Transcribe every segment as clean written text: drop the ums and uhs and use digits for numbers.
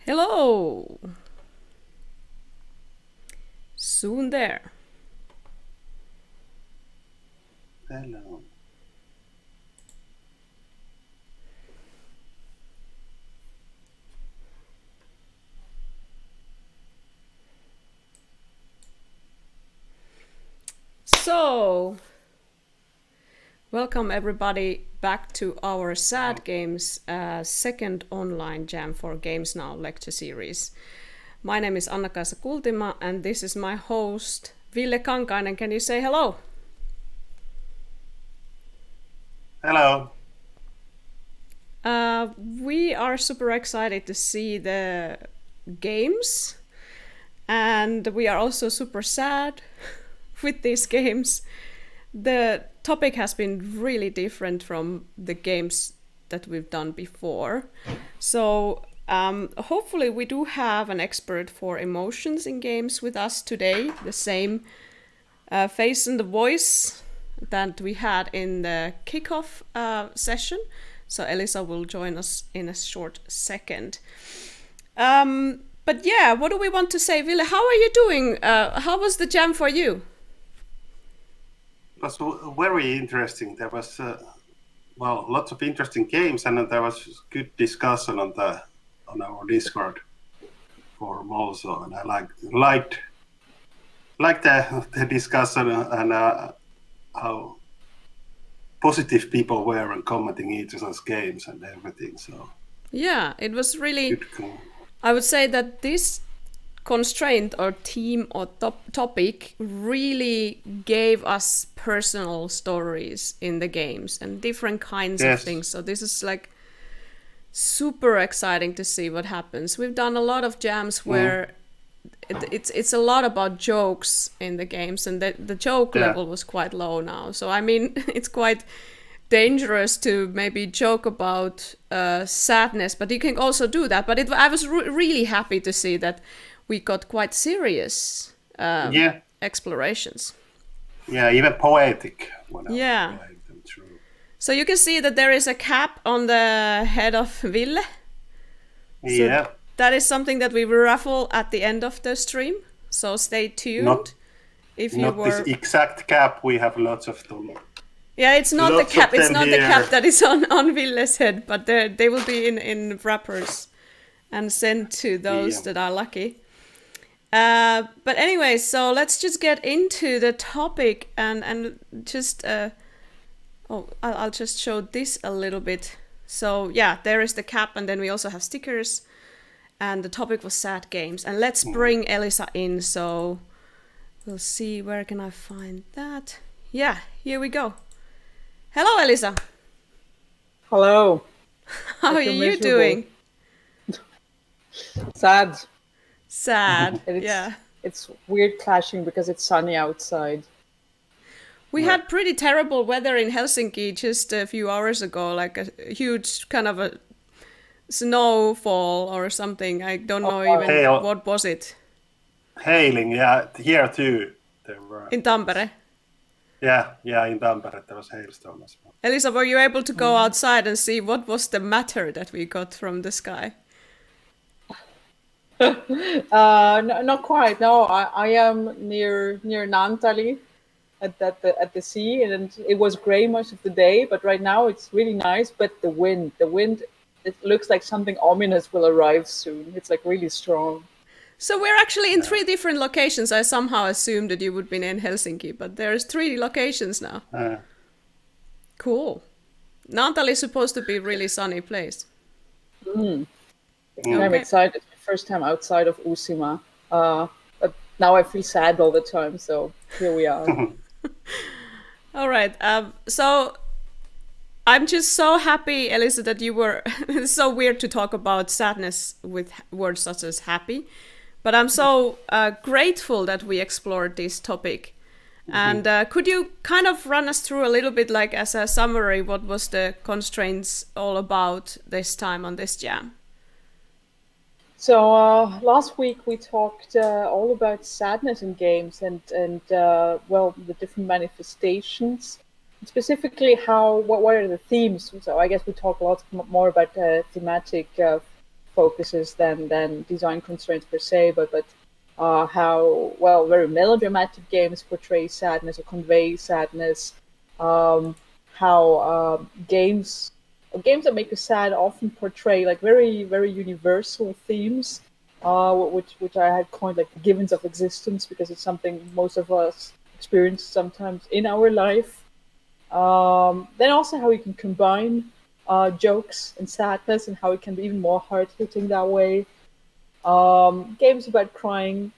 Hello! Soon there. Hello. So, welcome everybody back to our Sad Games second online Jam for Games Now lecture series. My name is Anna-Kaisa Kultima and this is my host Ville Kankainen. Can you say hello? Hello. We are super excited to see the games and we are also super sad with these games. The topic has been really different from the games that we've done before. So hopefully we do have an expert for emotions in games with us today, the same face and the voice that we had in the kickoff session. So Elisa will join us in a short second. But yeah, what do we want to say? Ville, how are you doing? How was the jam for you? It was very interesting. There was lots of interesting games, and there was good discussion on our Discord forum also. And I liked the discussion and how positive people were and commenting each other's games and everything. So yeah, it was really. Good. I would say that this constraint or theme or topic really gave us personal stories in the games and different kinds of things. So this is like super exciting to see what happens. We've done a lot of jams where it's a lot about jokes in the games, and the joke level was quite low now. So I mean, it's quite dangerous to maybe joke about sadness, but you can also do that. But I was really happy to see that we got quite serious explorations. Yeah, even poetic. Yeah. Them through. So you can see that there is a cap on the head of Ville. So that is something that we will raffle at the end of the stream. So stay tuned. Not this exact cap. We have lots of them. Yeah, it's not the cap. It's not the cap that is on Ville's head, but they will be in wrappers and sent to those that are lucky. But anyway, so let's just get into the topic and just I'll just show this a little bit. So yeah, there is the cap, and then we also have stickers, and the topic was sad games. And let's bring Elisa in. So we'll see, where can I find that? Yeah, here we go. Hello, Elisa. Hello. How are you doing? Sad. Sad. Yeah. It's weird clashing because it's sunny outside. We had pretty terrible weather in Helsinki just a few hours ago, like a huge kind of a snowfall or something. I don't know even what was it. Hailing, yeah, here too. There were. In Tampere. Yeah, in Tampere there was hailstorm as well. Elisa, were you able to go outside and see what was the matter that we got from the sky? No, not quite. No, I am near Naantali at the sea, and it was gray most of the day. But right now it's really nice. But the wind, it looks like something ominous will arrive soon. It's like really strong. So we're actually in 3 different locations. I somehow assumed that you would be in Helsinki, but there's 3 locations now. Cool. Naantali is supposed to be a really sunny place. Okay. I'm excited. First time outside of Uusimaa. But now I feel sad all the time, so here we are. All right. So I'm just so happy, Elisa, that you were... It's so weird to talk about sadness with words such as happy. But I'm so grateful that we explored this topic. And could you kind of run us through a little bit, like as a summary, what was the constraints all about this time on this jam? So last week we talked all about sadness in games and the different manifestations, specifically what are the themes. So I guess we talk a lot more about thematic focuses than design constraints per se, but how very melodramatic games portray sadness or convey sadness. How games that make us sad often portray like very universal themes, which I had coined like givens of existence, because it's something most of us experience sometimes in our life. Then also how we can combine jokes and sadness, and how it can be even more hard-hitting that way. Games about crying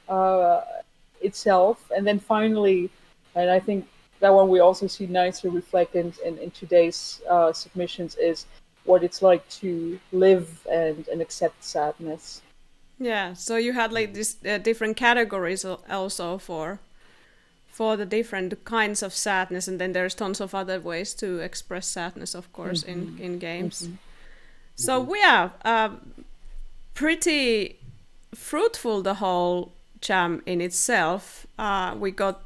itself, and then finally, and I think that one we also see nicely reflected in today's submissions, is what it's like to live and accept sadness. Yeah, so you had like these different categories also for the different kinds of sadness, and then there's tons of other ways to express sadness, of course, in games. So yeah, pretty fruitful the whole jam in itself. We got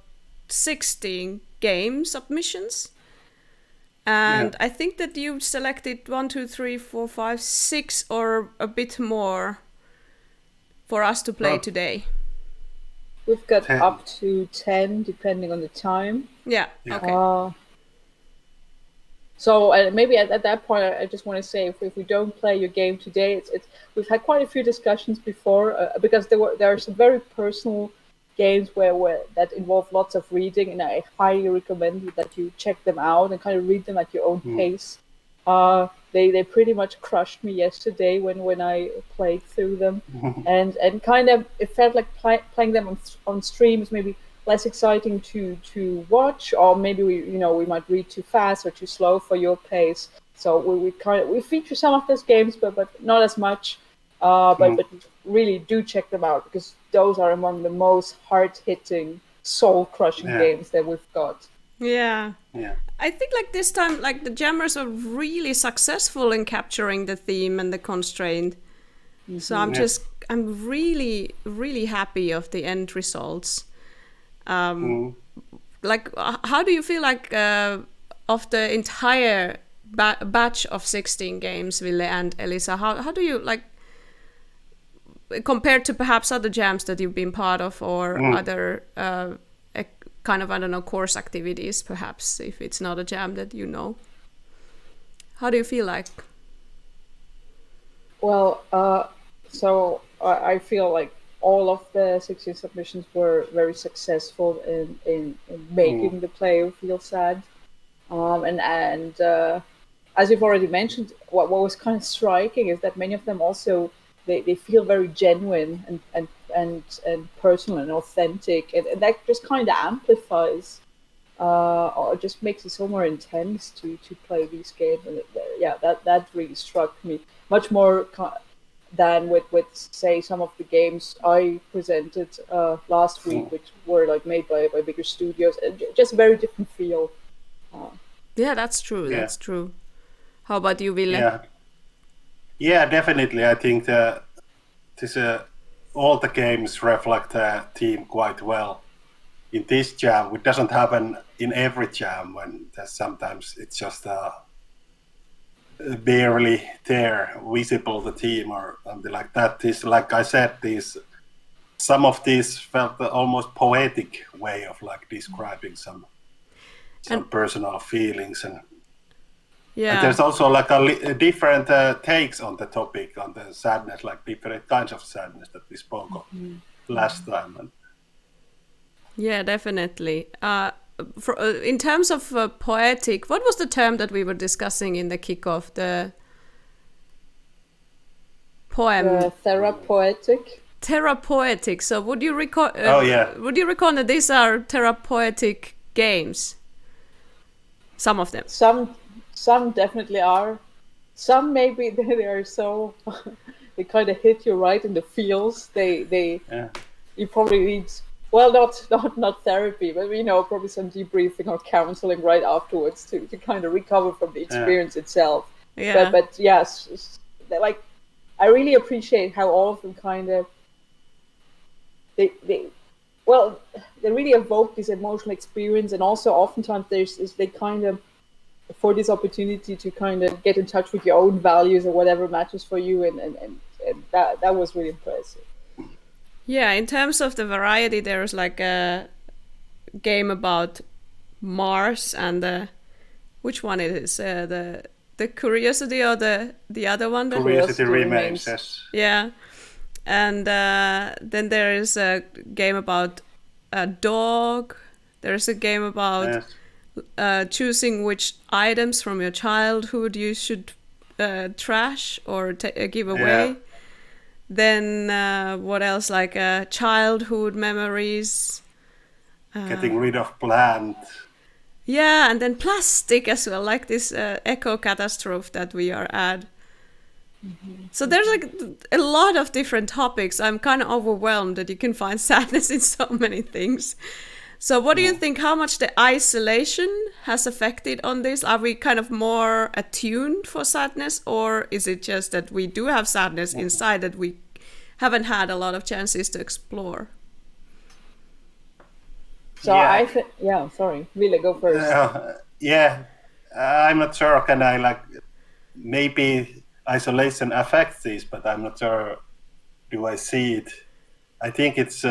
16 game submissions, and I think that you selected 1, 2, 3, 4, 5, 6 or a bit more for us to play today. We've got 10. up to 10 depending on the time. Yeah. Okay. So maybe at that point, I just want to say, if we don't play your game today, it's we've had quite a few discussions before, because there are some very personal games where that involve lots of reading, and I highly recommend that you check them out and kind of read them at your own pace. They pretty much crushed me yesterday when I played through them, and kind of it felt like playing them on stream is maybe less exciting to watch, or maybe we might read too fast or too slow for your pace. So we feature some of those games, but not as much. But really do check them out, because those are among the most hard-hitting, soul-crushing games that we've got. Yeah. Yeah. I think like this time, like the jammers are really successful in capturing the theme and the constraint. So I'm really, really happy of the end results. Like, how do you feel like of the entire batch of 16 games, Ville and Elisa? How do you like, compared to perhaps other jams that you've been part of, or other kind of, I don't know, course activities, perhaps, if it's not a jam that you know? How do you feel like? Well, so I feel like all of the 16 submissions were very successful in making the player feel sad. And as you've already mentioned, what was kind of striking is that many of them also they feel very genuine and personal and authentic, and that just kind of amplifies or just makes it so more intense to play these games. And that really struck me much more than with say some of the games I presented last week, which were like made by bigger studios, and just a very different feel. Yeah, that's true. Yeah. That's true. How about you, Ville? Yeah, definitely. I think that all the games reflect the theme quite well. In this jam, it doesn't happen in every jam, when sometimes it's just barely there, visible the theme or something like that. This, like I said, some of these felt almost poetic way of like describing some personal feelings, and there's also like a different takes on the topic, on the sadness, like different kinds of sadness that we spoke of last time. And yeah, definitely. In terms of poetic, what was the term that we were discussing in the kickoff? The poem. Therapoetic. Therapoetic. So would you record? Would you reckon that these are therapeutic games? Some of them. Some definitely are. Some maybe they are so they kind of hit you right in the feels. You probably need, well, not therapy, but probably some debriefing or counseling right afterwards to kind of recover from the experience itself. Yeah. But yes, like I really appreciate how all of them kind of they really evoke this emotional experience, and also oftentimes they kind of for this opportunity to kind of get in touch with your own values or whatever matters for you, and that was really impressive. Yeah, in terms of the variety, there's like a game about Mars and which one it is? The Curiosity or the other one? Curiosity Remains. Yes. Yeah, and then there is a game about a dog. There's a game about choosing which items from your childhood you should trash or give away. Yeah. Then what else? Like childhood memories. Getting rid of plant. Yeah, and then plastic as well, like this eco catastrophe that we are at. So there's like a lot of different topics. I'm kind of overwhelmed that you can find sadness in so many things. So what do you think, how much the isolation has affected on this? Are we kind of more attuned for sadness, or is it just that we do have sadness inside that we haven't had a lot of chances to explore? So I think, sorry, Ville, go first. I'm not sure. Can I like maybe isolation affects this, but I'm not sure. Do I see it? I think it's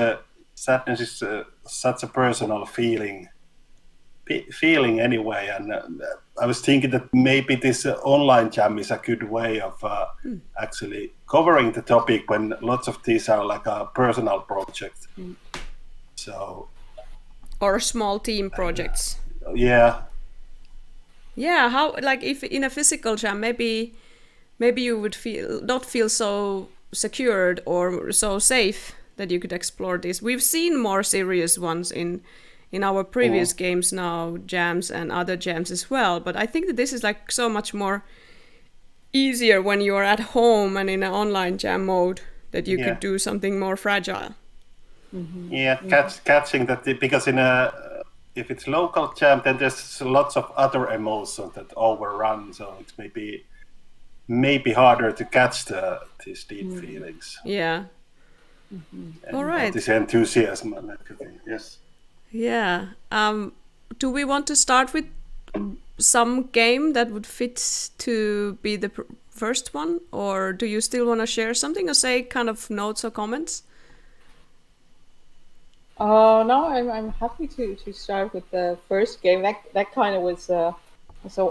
sadness is such a personal feeling anyway, and I was thinking that maybe this online jam is a good way of actually covering the topic when lots of these are like a personal project. So. Or small team projects. Yeah. How, like, if in a physical jam, maybe you would not feel so secured or so safe that you could explore this. We've seen more serious ones in our previous games now, jams and other jams as well. But I think that this is like so much more easier when you're at home and in an online jam mode that you could do something more fragile. Mm-hmm. Yeah, catching that, because if it's local jam, then there's lots of other emotions that overrun, so it's maybe harder to catch these deep feelings. Yeah. All right. This enthusiasm and everything. Yes. Yeah. Do we want to start with some game that would fit to be the first one, or do you still want to share something or say kind of notes or comments? No, I'm happy to start with the first game. That kind of was. So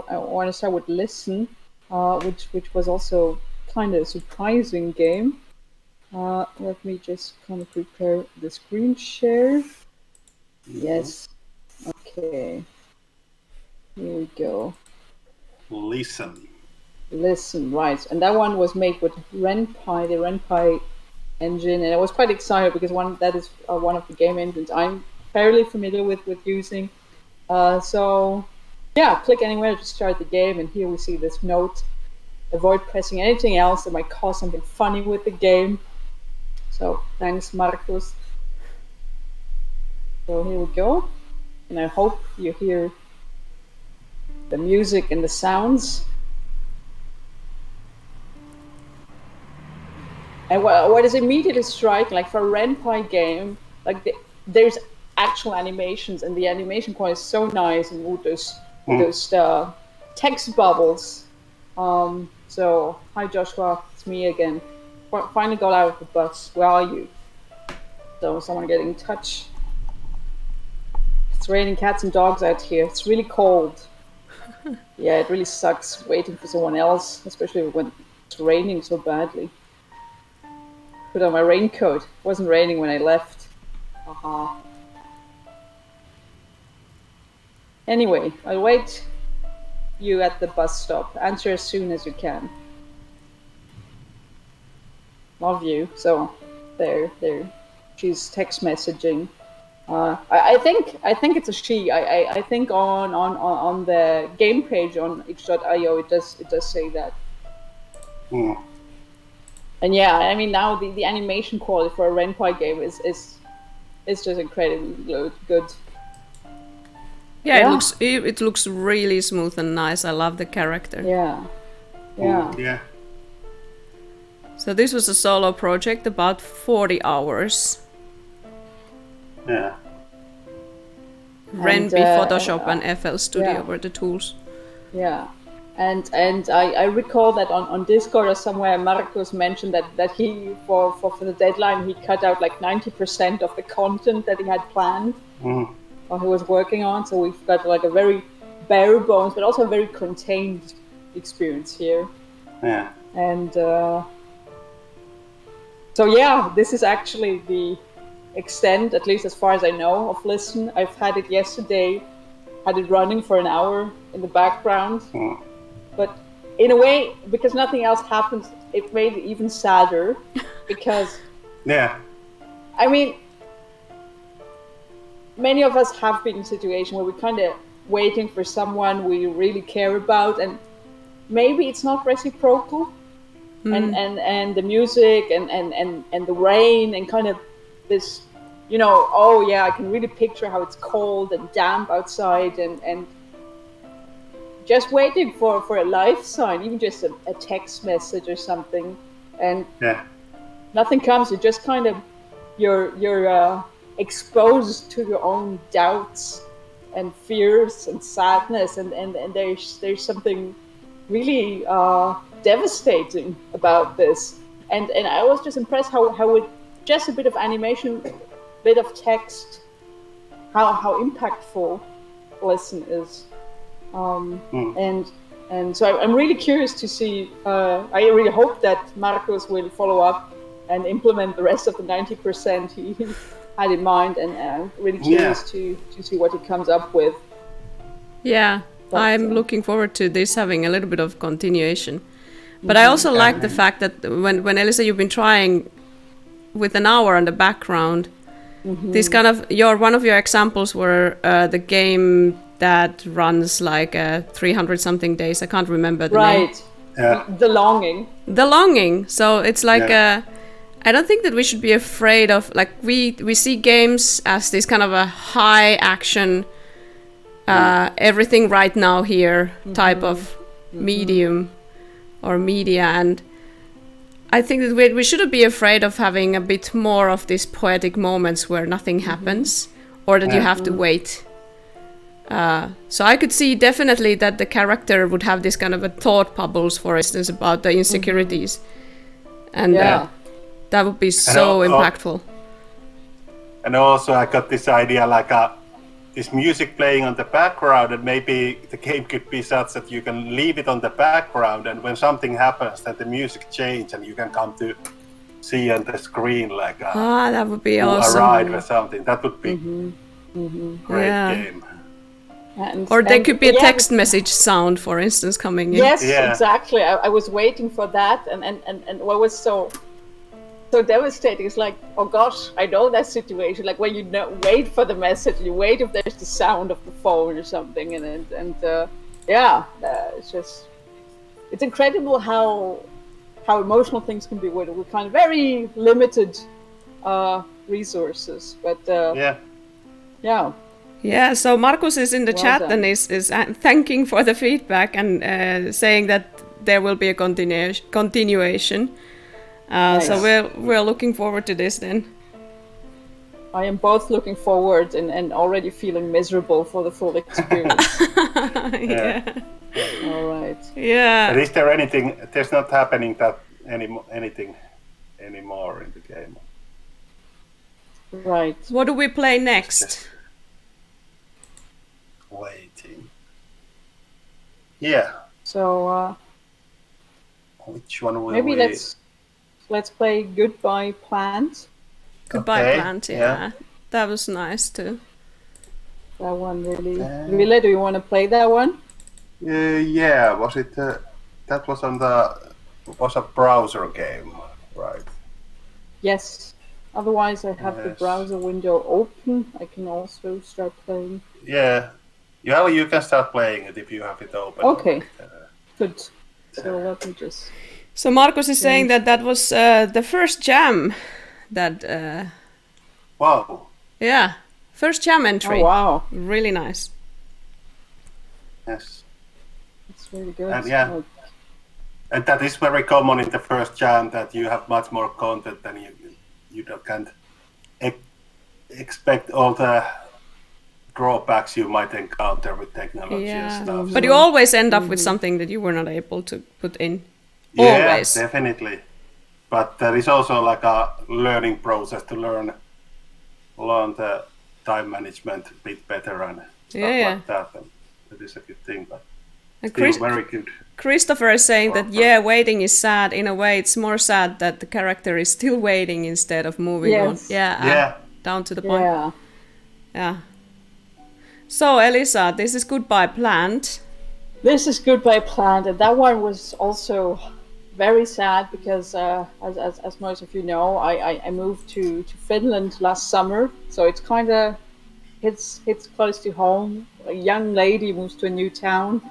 I want to start with Listen, which was also kind of a surprising game. Let me just kind of prepare the screen share. Yes. Okay. Here we go. Listen, right. And that one was made with RenPy, the RenPy engine, and I was quite excited because that is one of the game engines I'm fairly familiar with using. So yeah, click anywhere to start the game, and here we see this note: avoid pressing anything else that might cause something funny with the game. So thanks, Marcus. So here we go, and I hope you hear the music and the sounds. And what is immediately striking, like for a RenPy game, like there's actual animations, and the animation quality is so nice, and with those text bubbles. So hi Joshua, it's me again. Finally got out of the bus. Where are you? So someone get in touch. It's raining cats and dogs out here. It's really cold. Yeah, it really sucks waiting for someone else, especially when it's raining so badly. Put on my raincoat. It wasn't raining when I left. Haha. Anyway, I'll wait you at the bus stop. Answer as soon as you can. Love you. So, there. She's text messaging. I think it's a she. I think on the game page on itch.io it does say that. And yeah, I mean now the animation quality for a RenPy game is just incredibly good. Yeah, it looks really smooth and nice. I love the character. Yeah. So this was a solo project, about 40 hours. Yeah. RenPy, Photoshop, and FL Studio were the tools. Yeah, And I recall that on Discord or somewhere, Marcus mentioned that he for the deadline he cut out like 90% of the content that he had planned or he was working on. So we've got like a very bare bones, but also a very contained experience here. Yeah. And so yeah, this is actually the extent, at least as far as I know, of Listen. I've had it yesterday, had it running for an hour in the background. But in a way, because nothing else happens, it made it even sadder. Because, I mean, many of us have been in a situation where we're kind of waiting for someone we really care about, and maybe it's not reciprocal. And the music and the rain and kind of this, oh yeah, I can really picture how it's cold and damp outside and just waiting for a life sign, even just a text message or something, and nothing comes. You just kind of you're exposed to your own doubts and fears and sadness, and there's something really devastating about this. And I was just impressed how with just a bit of animation, bit of text, how impactful Listen is. And so I'm really curious to see. I really hope that Marcus will follow up and implement the rest of the 90% he had in mind, and I'm really curious to see what he comes up with. Yeah, but, I'm looking forward to this having a little bit of continuation. But I also like the fact that when Elisa, you've been trying with an hour on the background, this kind of one of your examples were the game that runs like 300 something days. I can't remember the name. The Longing. So it's like I don't think that we should be afraid of, like, we see games as this kind of a high action everything right now here type of medium or media, and I think that we shouldn't be afraid of having a bit more of these poetic moments where nothing happens or that you have to wait. So I could see definitely that the character would have this kind of a thought bubbles, for instance, about the insecurities, and that would be so impactful. And also I got this idea like this music playing on the background, and maybe the game could be such that you can leave it on the background, and when something happens then the music changes and you can come to see on the screen like that would be awesome. A ride or something. That would be great game. Or there could be a text message sound, for instance, coming in. Yes, exactly. I was waiting for that, and what was so devastating is like, oh gosh, I know that situation. Like when you wait for the message, you wait if there's the sound of the phone or something, it's incredible how emotional things can be with kind of very limited resources. But Yeah, so Marcus is in the chat and is thanking for the feedback and saying that there will be a continuation. Nice. So we're looking forward to this then. I am both looking forward and already feeling miserable for the full experience. All right. Yeah. But is there anything? There's not happening anything anymore in the game. Right. What do we play next? Waiting. Yeah. So which one will maybe let's play Goodbye Plant. Goodbye Plant, yeah. That was nice too. That one really. Ville, do you want to play that one? Yeah. Was it? That was was a browser game, right? Yes. Otherwise, I have the browser window open. I can also start playing. Yeah. You can start playing it if you have it open. Okay. Good. So let me just. So Marcus is saying that was the first jam that. Wow. Yeah, first jam entry. Oh wow! Really nice. Yes. It's really good. And and that is very common in the first jam, that you have much more content than you can't expect all the drawbacks you might encounter with technology and stuff. But you always end up with something that you were not able to put in. Yeah, Always. definitely. But there is also like a learning process to learn the time management a bit better and stuff like that. And that is a good thing, but still very good. Christopher is saying that, waiting is sad. In a way, it's more sad that the character is still waiting instead of moving on. Yeah. Down to the point. Yeah. So, Elisa, this is Goodbye Plant. This is Goodbye Plant, and that one was also very sad because, as most of you know, I moved to Finland last summer, so it's kind of hits close to home. A young lady moves to a new town,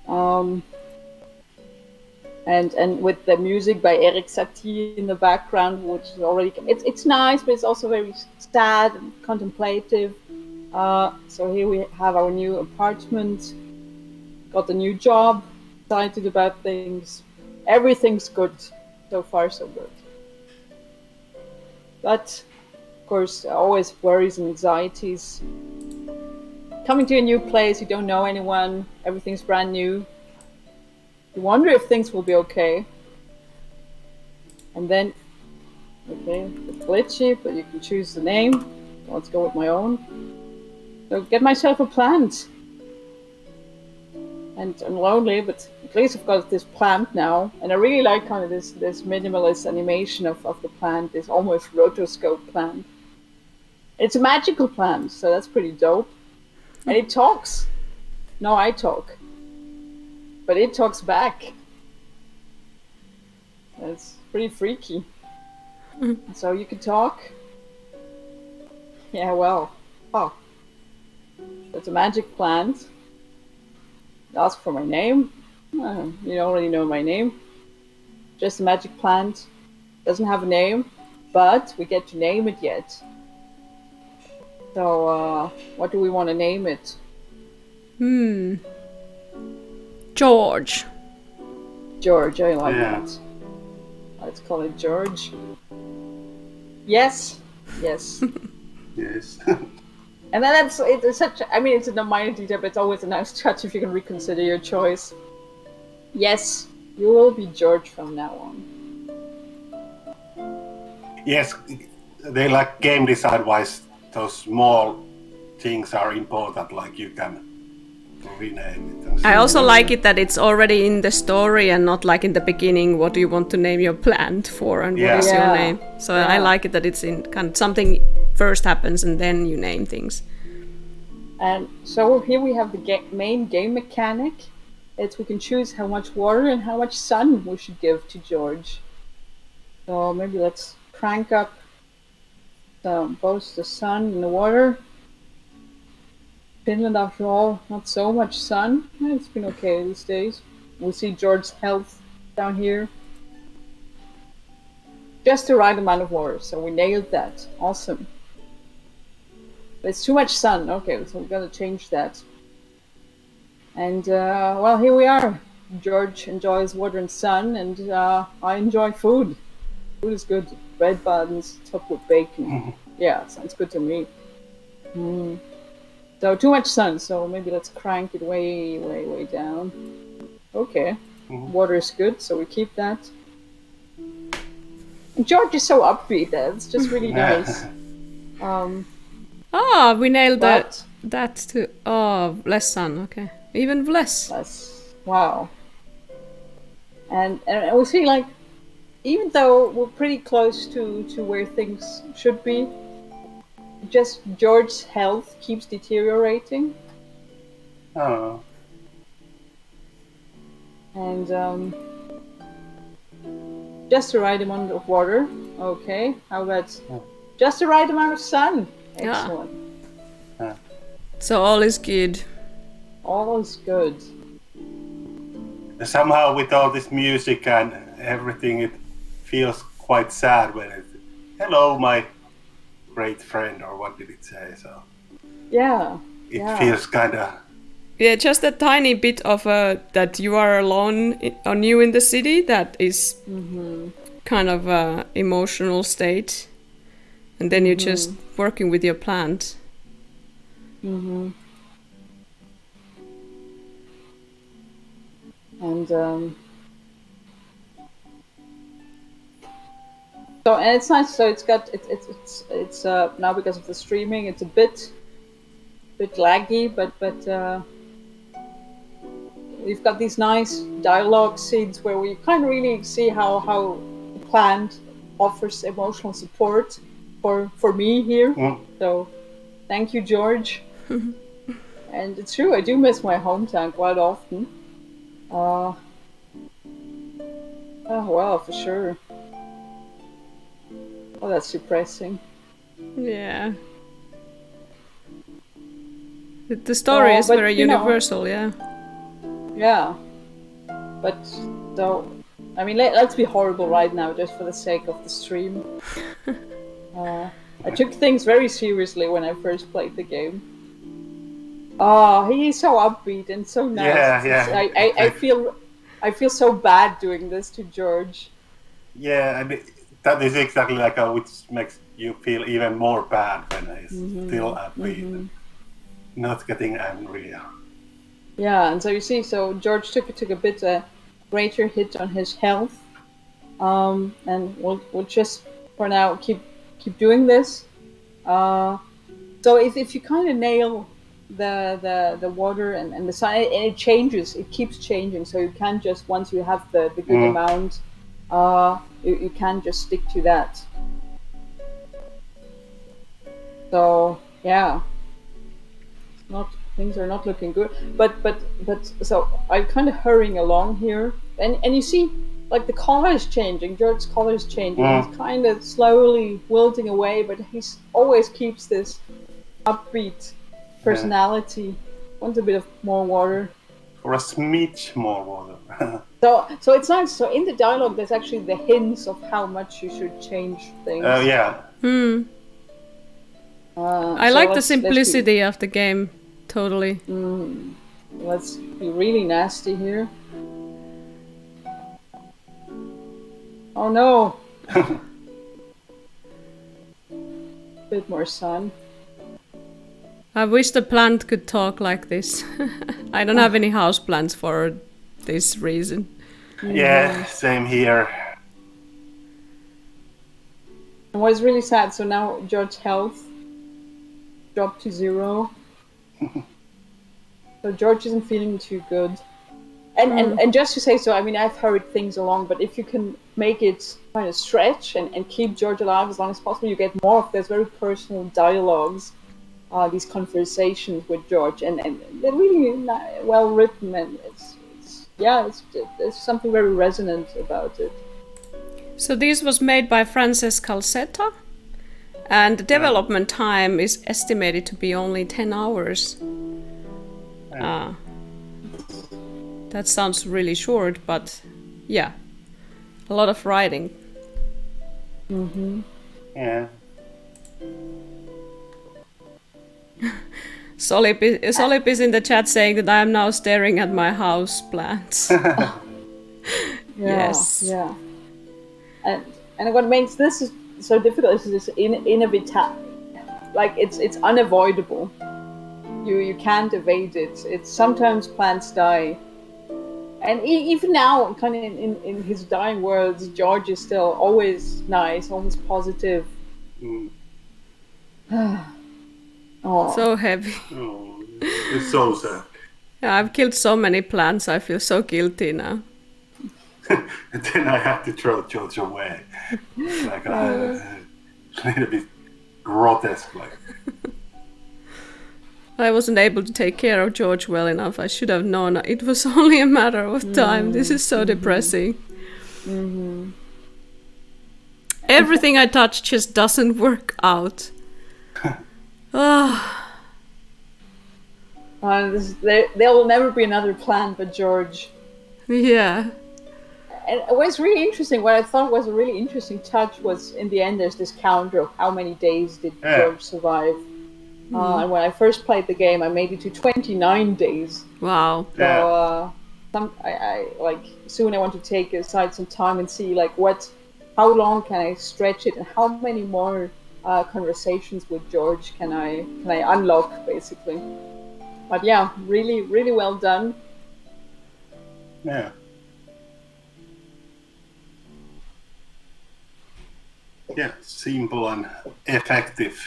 and with the music by Erik Satie in the background, which is already it's nice, but it's also very sad and contemplative. So here we have our new apartment, got a new job, excited about things. Everything's good. So far, so good. But, of course, always worries and anxieties. Coming to a new place, you don't know anyone, everything's brand new. You wonder if things will be okay. And then, okay, it's glitchy, but you can choose the name. Let's go with my own. So get myself a plant. And I'm lonely, but at least I've got this plant now. And I really like kind of this minimalist animation of the plant, this almost rotoscope plant. It's a magical plant, so that's pretty dope. And it talks. No, I talk. But it talks back. It's pretty freaky. So you can talk. Yeah, well. Oh. It's a magic plant. Ask for my name. You already know my name. Just a magic plant. Doesn't have a name, but we get to name it yet. So, what do we want to name it? George. George, I like that. Let's call it George. Yes. Yes. Yes. And then it's such. I mean, it's a minor detail, but it's always a nice touch if you can reconsider your choice. Yes, you will be George from now on. Yes, they like game design wise. Those small things are important. Like you can rename it. I also like it that it's already in the story and not like in the beginning. What do you want to name your plant for, and what is your name? So I like it that it's in kind of something first happens and then you name things. And so here we have the main game mechanic. It's we can choose how much water and how much sun we should give to George. So maybe let's crank up both the sun and the water. Finland, after all, not so much sun. It's been okay these days. We see George's health down here. Just the right amount of water, so we nailed that. Awesome. But it's too much sun. Okay, so we've got to change that. And, well, here we are. George enjoys water and sun, and I enjoy food. Food is good. Bread buns, topped with bacon. Yeah, sounds good to me. So too much sun, so maybe let's crank it way, way, way down. Okay. Water is good, so we keep that. And George is so upbeat. That's just really nice. We nailed that too. Oh, less sun. Okay, even less. Wow. And we see, like, even though we're pretty close to where things should be, just George's health keeps deteriorating. Oh. And just the right amount of water. Okay. How about just the right amount of sun? Excellent. Yeah. So all is good. All is good. Somehow with all this music and everything, it feels quite sad when it, hello, my great friend, or what did it say? So it feels kind of... Yeah, just a tiny bit of that you are alone or new in the city, that is kind of a emotional state. And then you're just working with your plant. Mm-hmm. And so, and it's nice. So it's got it's now because of the streaming, it's a bit laggy, but we've got these nice dialogue scenes where we kind of really see how the plant offers emotional support for me here. So thank you, George. And it's true, I do miss my hometown quite often. Oh well, for sure. Oh, that's depressing. Yeah. The story is very universal, yeah. Yeah. But, so, I mean, let's be horrible right now, just for the sake of the stream. I took things very seriously when I first played the game. Oh, he is so upbeat and so nice. Yeah. I feel so bad doing this to George. Yeah, and that is exactly like which makes you feel even more bad when he's still upbeat, not getting angry. Yeah, and so you see, so George took a bit greater hit on his health, and we'll just for now keep doing this. So if you kind of nail the water and the sun, and it changes, it keeps changing. So you can't just once you have the good amount, you can't just stick to that. So yeah, things are not looking good. But so I'm kind of hurrying along here, and you see, like the color is changing. George's color is changing. He's kind of slowly wilting away, but he always keeps this upbeat personality. Wants a bit of more water. Or a smidge more water. So it's nice. So in the dialogue, there's actually the hints of how much you should change things. Oh yeah. I like the simplicity of the game. Totally. Let's be really nasty here. Oh no! Bit more sun. I wish the plant could talk like this. I don't have any house plants for this reason. Yeah, same here. And what's really sad, so now George's health dropped to 0. So George isn't feeling too good. And just to say so, I mean, I've hurried things along, but if you can make it kind of stretch and keep George alive as long as possible, you get more of those very personal dialogues, these conversations with George, and they're really well written, and there's something very resonant about it. So this was made by Frances Calzetta, and the development time is estimated to be only 10 hours. That sounds really short, but yeah, a lot of writing. Yeah. Solip is in the chat saying that I am now staring at my house plants. Yes. Yeah. And what makes this so difficult is this inevitable, like it's unavoidable. You can't evade it. It's sometimes plants die, and even now, kind of in his dying words, George is still always nice, always positive. So heavy. Oh, it's so sad. Yeah, I've killed so many plants. I feel so guilty now. And then I have to throw George away. Like a little bit grotesque, like. I wasn't able to take care of George well enough. I should have known. It was only a matter of time. This is so depressing. Everything I touch just doesn't work out. There will never be another plan but George. Yeah. And what's really interesting, what I thought was a really interesting touch was in the end there's this counter of how many days did George survive. And when I first played the game, I made it to 29 days. Wow. So I like soon I want to take aside some time and see like how long can I stretch it and how many more conversations with George can I unlock, basically. But yeah, really, really well done. Yeah. Yeah, simple and effective.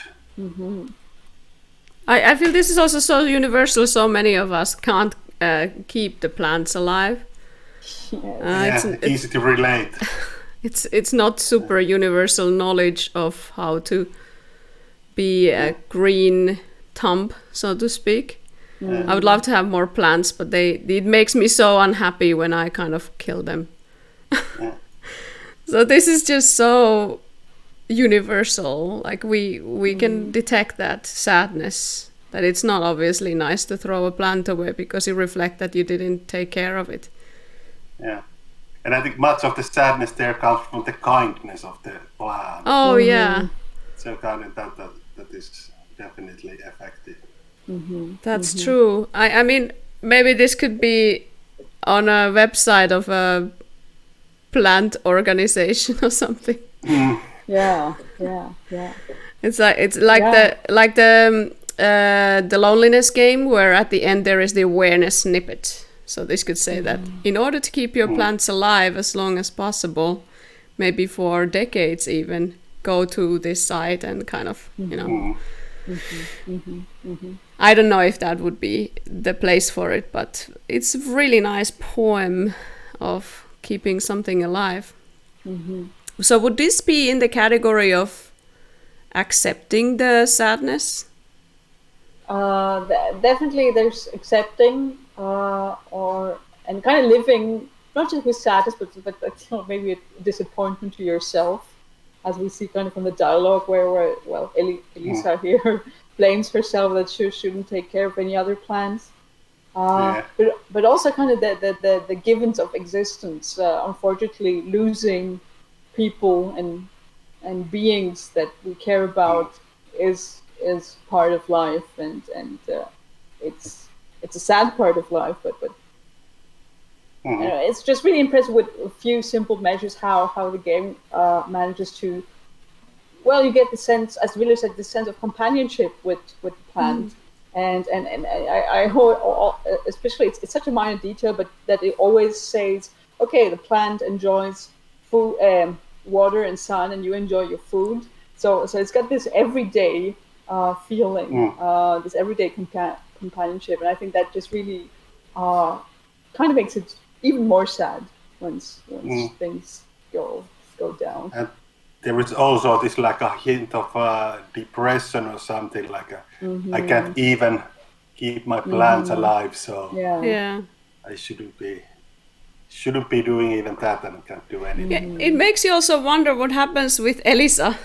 I feel this is also so universal. So many of us can't keep the plants alive. Easy to relate. It's not super universal knowledge of how to be a green thumb, so to speak. I would love to have more plants, but it makes me so unhappy when I kind of kill them. So this is just so universal. Like we can detect that sadness, that it's not obviously nice to throw a plant away because you reflect that you didn't take care of it. Yeah. And I think much of the sadness there comes from the kindness of the plant. Oh yeah. So kind of that is definitely effective. That's true. I mean, maybe this could be on a website of a plant organization or something. Yeah. It's like the loneliness game, where at the end there is the awareness snippet. So this could say that in order to keep your plants alive as long as possible, maybe for decades even, go to this site and kind of, you know. I don't know if that would be the place for it, but it's a really nice poem of keeping something alive. So would this be in the category of accepting the sadness? Definitely there's accepting and kind of living not just with sadness but you know, maybe a disappointment to yourself, as we see kind of from the dialogue where Elisa here blames herself that she shouldn't take care of any other plants. But also kind of the givens of existence, unfortunately losing people and beings that we care about is part of life, and it's a sad part of life, but you know, it's just really impressive with a few simple measures how the game manages to, well, you get the sense, as Wille said, the sense of companionship with the plant. And I hope, especially it's such a minor detail, but that it always says, okay, the plant enjoys food, water and sun, and you enjoy your food. So it's got this everyday feeling, this everyday companionship, and I think that just really kind of makes it even more sad once things go down. And there is also this like a hint of depression or something, like I can't even keep my plants alive, so I shouldn't be doing even that, and can't do anything. It makes you also wonder what happens with Elisa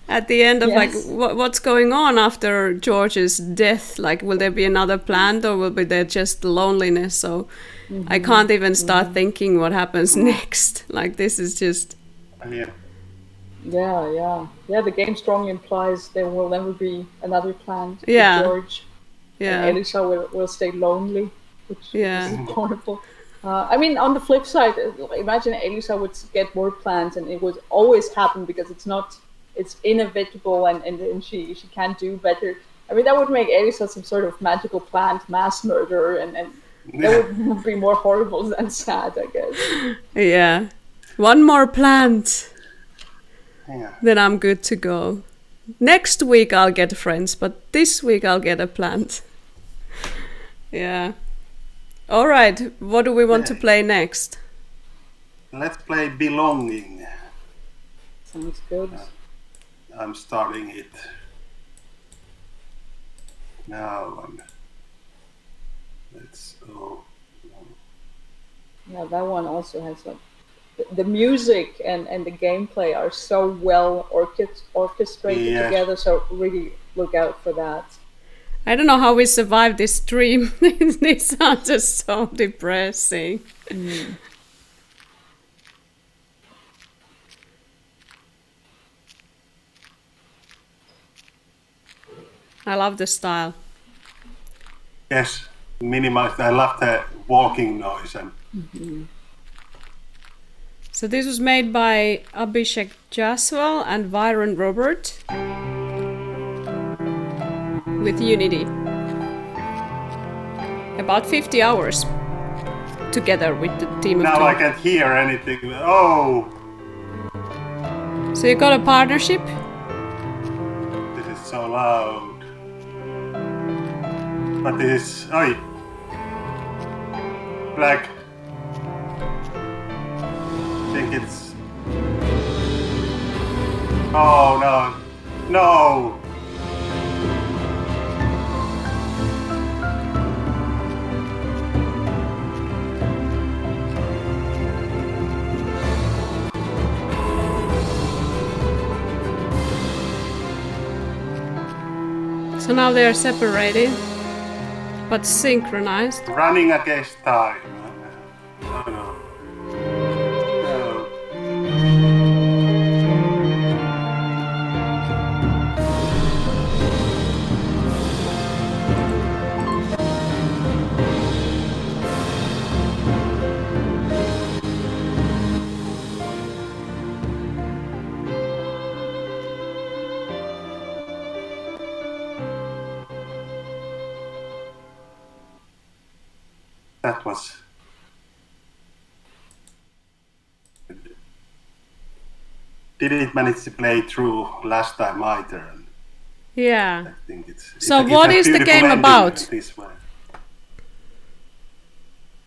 at the end of like what's going on after George's death. Like, will there be another plant, or will be there just loneliness? So I can't even start thinking what happens next. Like, this is just the game strongly implies there will never be another plant with George. And Elisa will stay lonely, which is horrible. I mean, on the flip side, imagine Elisa would get more plants, and it would always happen because it's inevitable, and she can't do better. I mean, that would make Elisa some sort of magical plant mass murderer, and that would be more horrible than sad, I guess. Yeah. One more plant. Then I'm good to go. Next week I'll get friends, but this week I'll get a plant. Yeah. All right. What do we want to play next? Let's play Belonging. Sounds good. I'm starting it now, and let's go. Yeah, that one also has the music and the gameplay are so well orchestrated together, so really look out for that. I don't know how we survived this stream. These are just so depressing. I love the style. Yes, minimized. I love the walking noise. And So this was made by Abhishek Jaswal and Byron Robert with Unity. About 50 hours together with the team of Now two. I can't hear anything. Oh! So you got a partnership? This is so loud. But this is... Oi! Black. I think it's... Oh no. No! So now they are separated, but synchronized. Running against time. Oh no. No. That was... Didn't manage to play through last time either. Yeah. I think it's So it's what a is the beautiful game ending about? This way.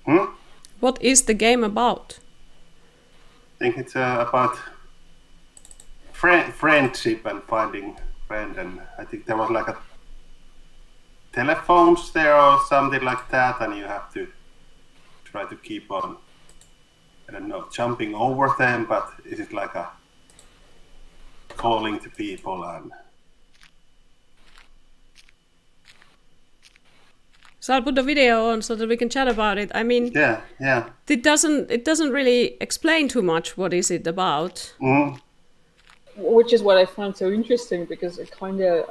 Hmm? What is the game about? I think it's about friendship and finding friend, and I think there was like a telephones there or something like that, and you have to try to keep on, I don't know, jumping over them, but is it like a calling to people and... So I'll put the video on so that we can chat about it. I mean, Yeah. it doesn't really explain too much what is it about. Mm. Which is what I found so interesting, because it kind of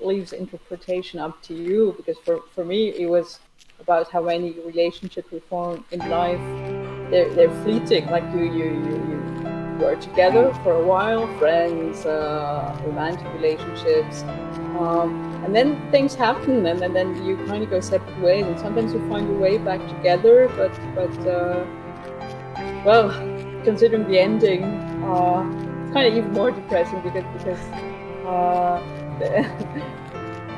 leaves interpretation up to you. Because for me, it was about how any relationship we form in life, they're fleeting. Like you are together for a while, friends, romantic relationships, and then things happen, and then you kind of go separate ways. And sometimes you find your way back together, but well, considering the ending, it's kind of even more depressing because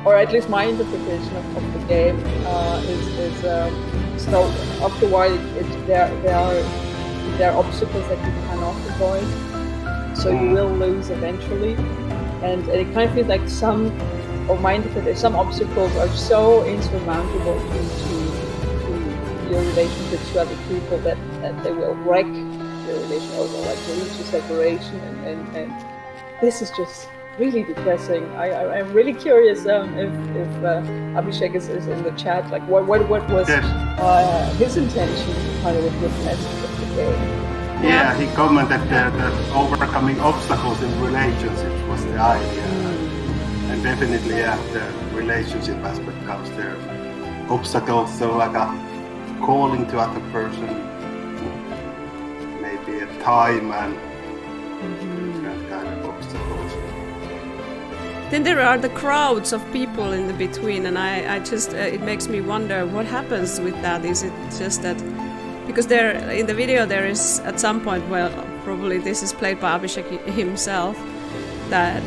or at least my interpretation of the game is so after a while there are obstacles that you cannot avoid, so you will lose eventually, and it kind of feels like some obstacles are so insurmountable to your relationships to other people that they will wreck your relationship, or like lead to separation, and this is just really depressing. I'm really curious if Abhishek is in the chat. Like, what was his intention kind of with the message of the game? Yeah, he commented that overcoming obstacles in relationships was the idea. And definitely, the relationship aspect comes there. Obstacles, so like a calling to other person, maybe a time and that kind of obstacles. Then there are the crowds of people in the between, and I just it makes me wonder what happens with that. Is it just that because there in the video there is at some point, well, probably this is played by Abhishek himself, that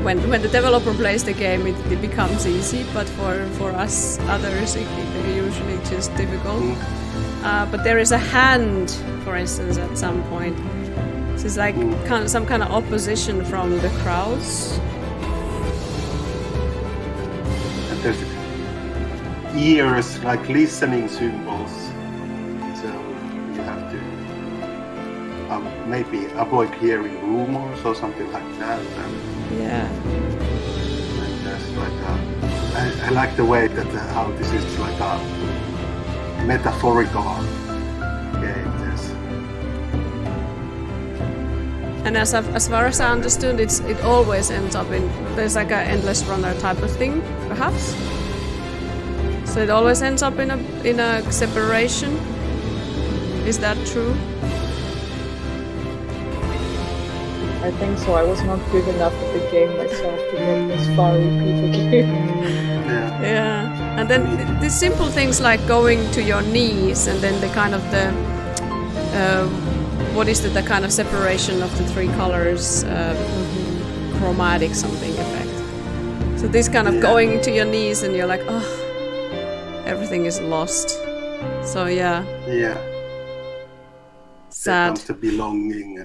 when the developer plays the game it becomes easy, but for us others they're usually just difficult. But there is a hand, for instance, at some point. So it's like some kind of opposition from the crowds. And there's ears, like listening symbols, so you have to maybe avoid hearing rumors or something like that. And there's like I like the way that how this is like a metaphorical game. And as far as I understood, it always ends up in there's like an endless runner type of thing, perhaps. So it always ends up in a separation. Is that true? I think so. I was not good enough at the game myself to get as far repeatedly. Yeah, and then the simple things like going to your knees, and then the kind of the what is the kind of separation of the three colors, chromatic something effect. So this kind of going to your knees, and you're like, oh, everything is lost. So yeah. Sad. There comes the belonging,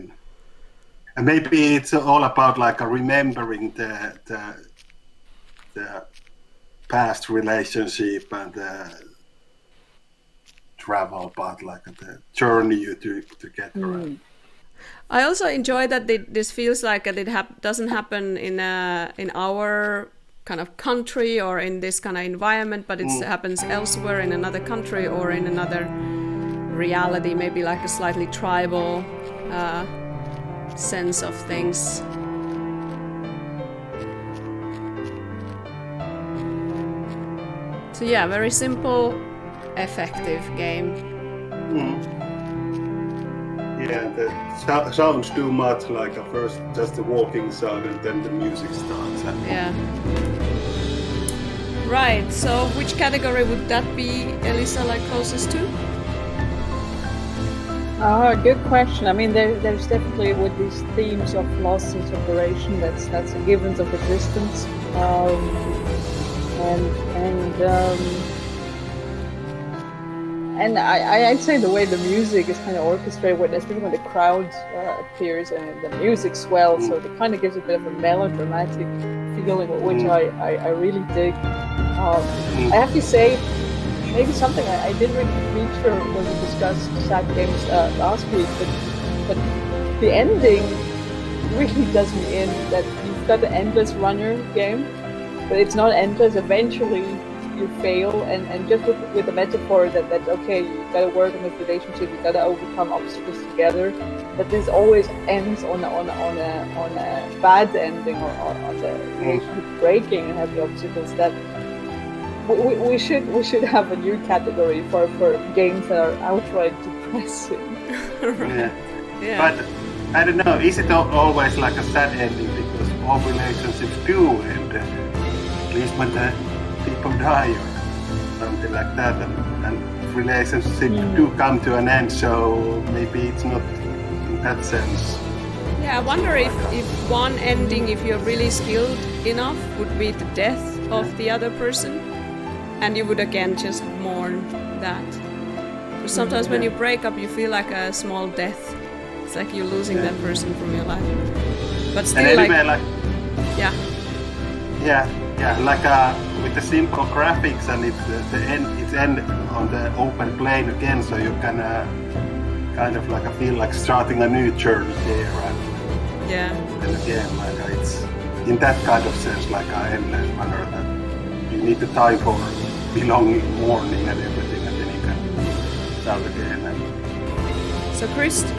and maybe it's all about like remembering the past relationship and the travel, but like the journey you do together. I also enjoy that this feels like it doesn't happen in our kind of country or in this kind of environment, but it happens elsewhere in another country or in another reality, maybe like a slightly tribal sense of things. So yeah, very simple, effective game. Yeah, the sounds too much like first just the walking sound and then the music starts. Yeah. Right, so which category would that be, Elisa, like closest to? Good question. I mean, there's definitely with these themes of loss and separation, that's a givens of existence, and I'd say the way the music is kind of orchestrated, especially when the crowd appears and the music swells, so it kind of gives a bit of a melodramatic feeling, which I really dig. I have to say, maybe something I didn't really feature when we discussed sad games last week, but the ending really does me in. That you've got the endless runner game, but it's not endless. Eventually, you fail, and just with the metaphor that okay, you got to work on this relationship, you got to overcome obstacles together. But this always ends on a bad ending, or on the relationship breaking and have the obstacles that. We should have a new category for games that are outright depressing. Right. Yeah. But I don't know, is it always like a sad ending, because all relationships do end, at least when the people die or something like that, and relationships do come to an end, so maybe it's not in that sense. Yeah, I wonder if one ending, if you're really skilled enough, would be the death of the other person. And you would again just mourn that. Because sometimes when you break up, you feel like a small death. It's like you're losing that person from your life. But still, and anyway, yeah, like with the simple graphics, and it's end on the open plane again, so you can kind of like feel like starting a new journey there. And then again, like it's in that kind of sense, like an endless runner that you need the time for belonging, mourning, and everything, and then you can start again. So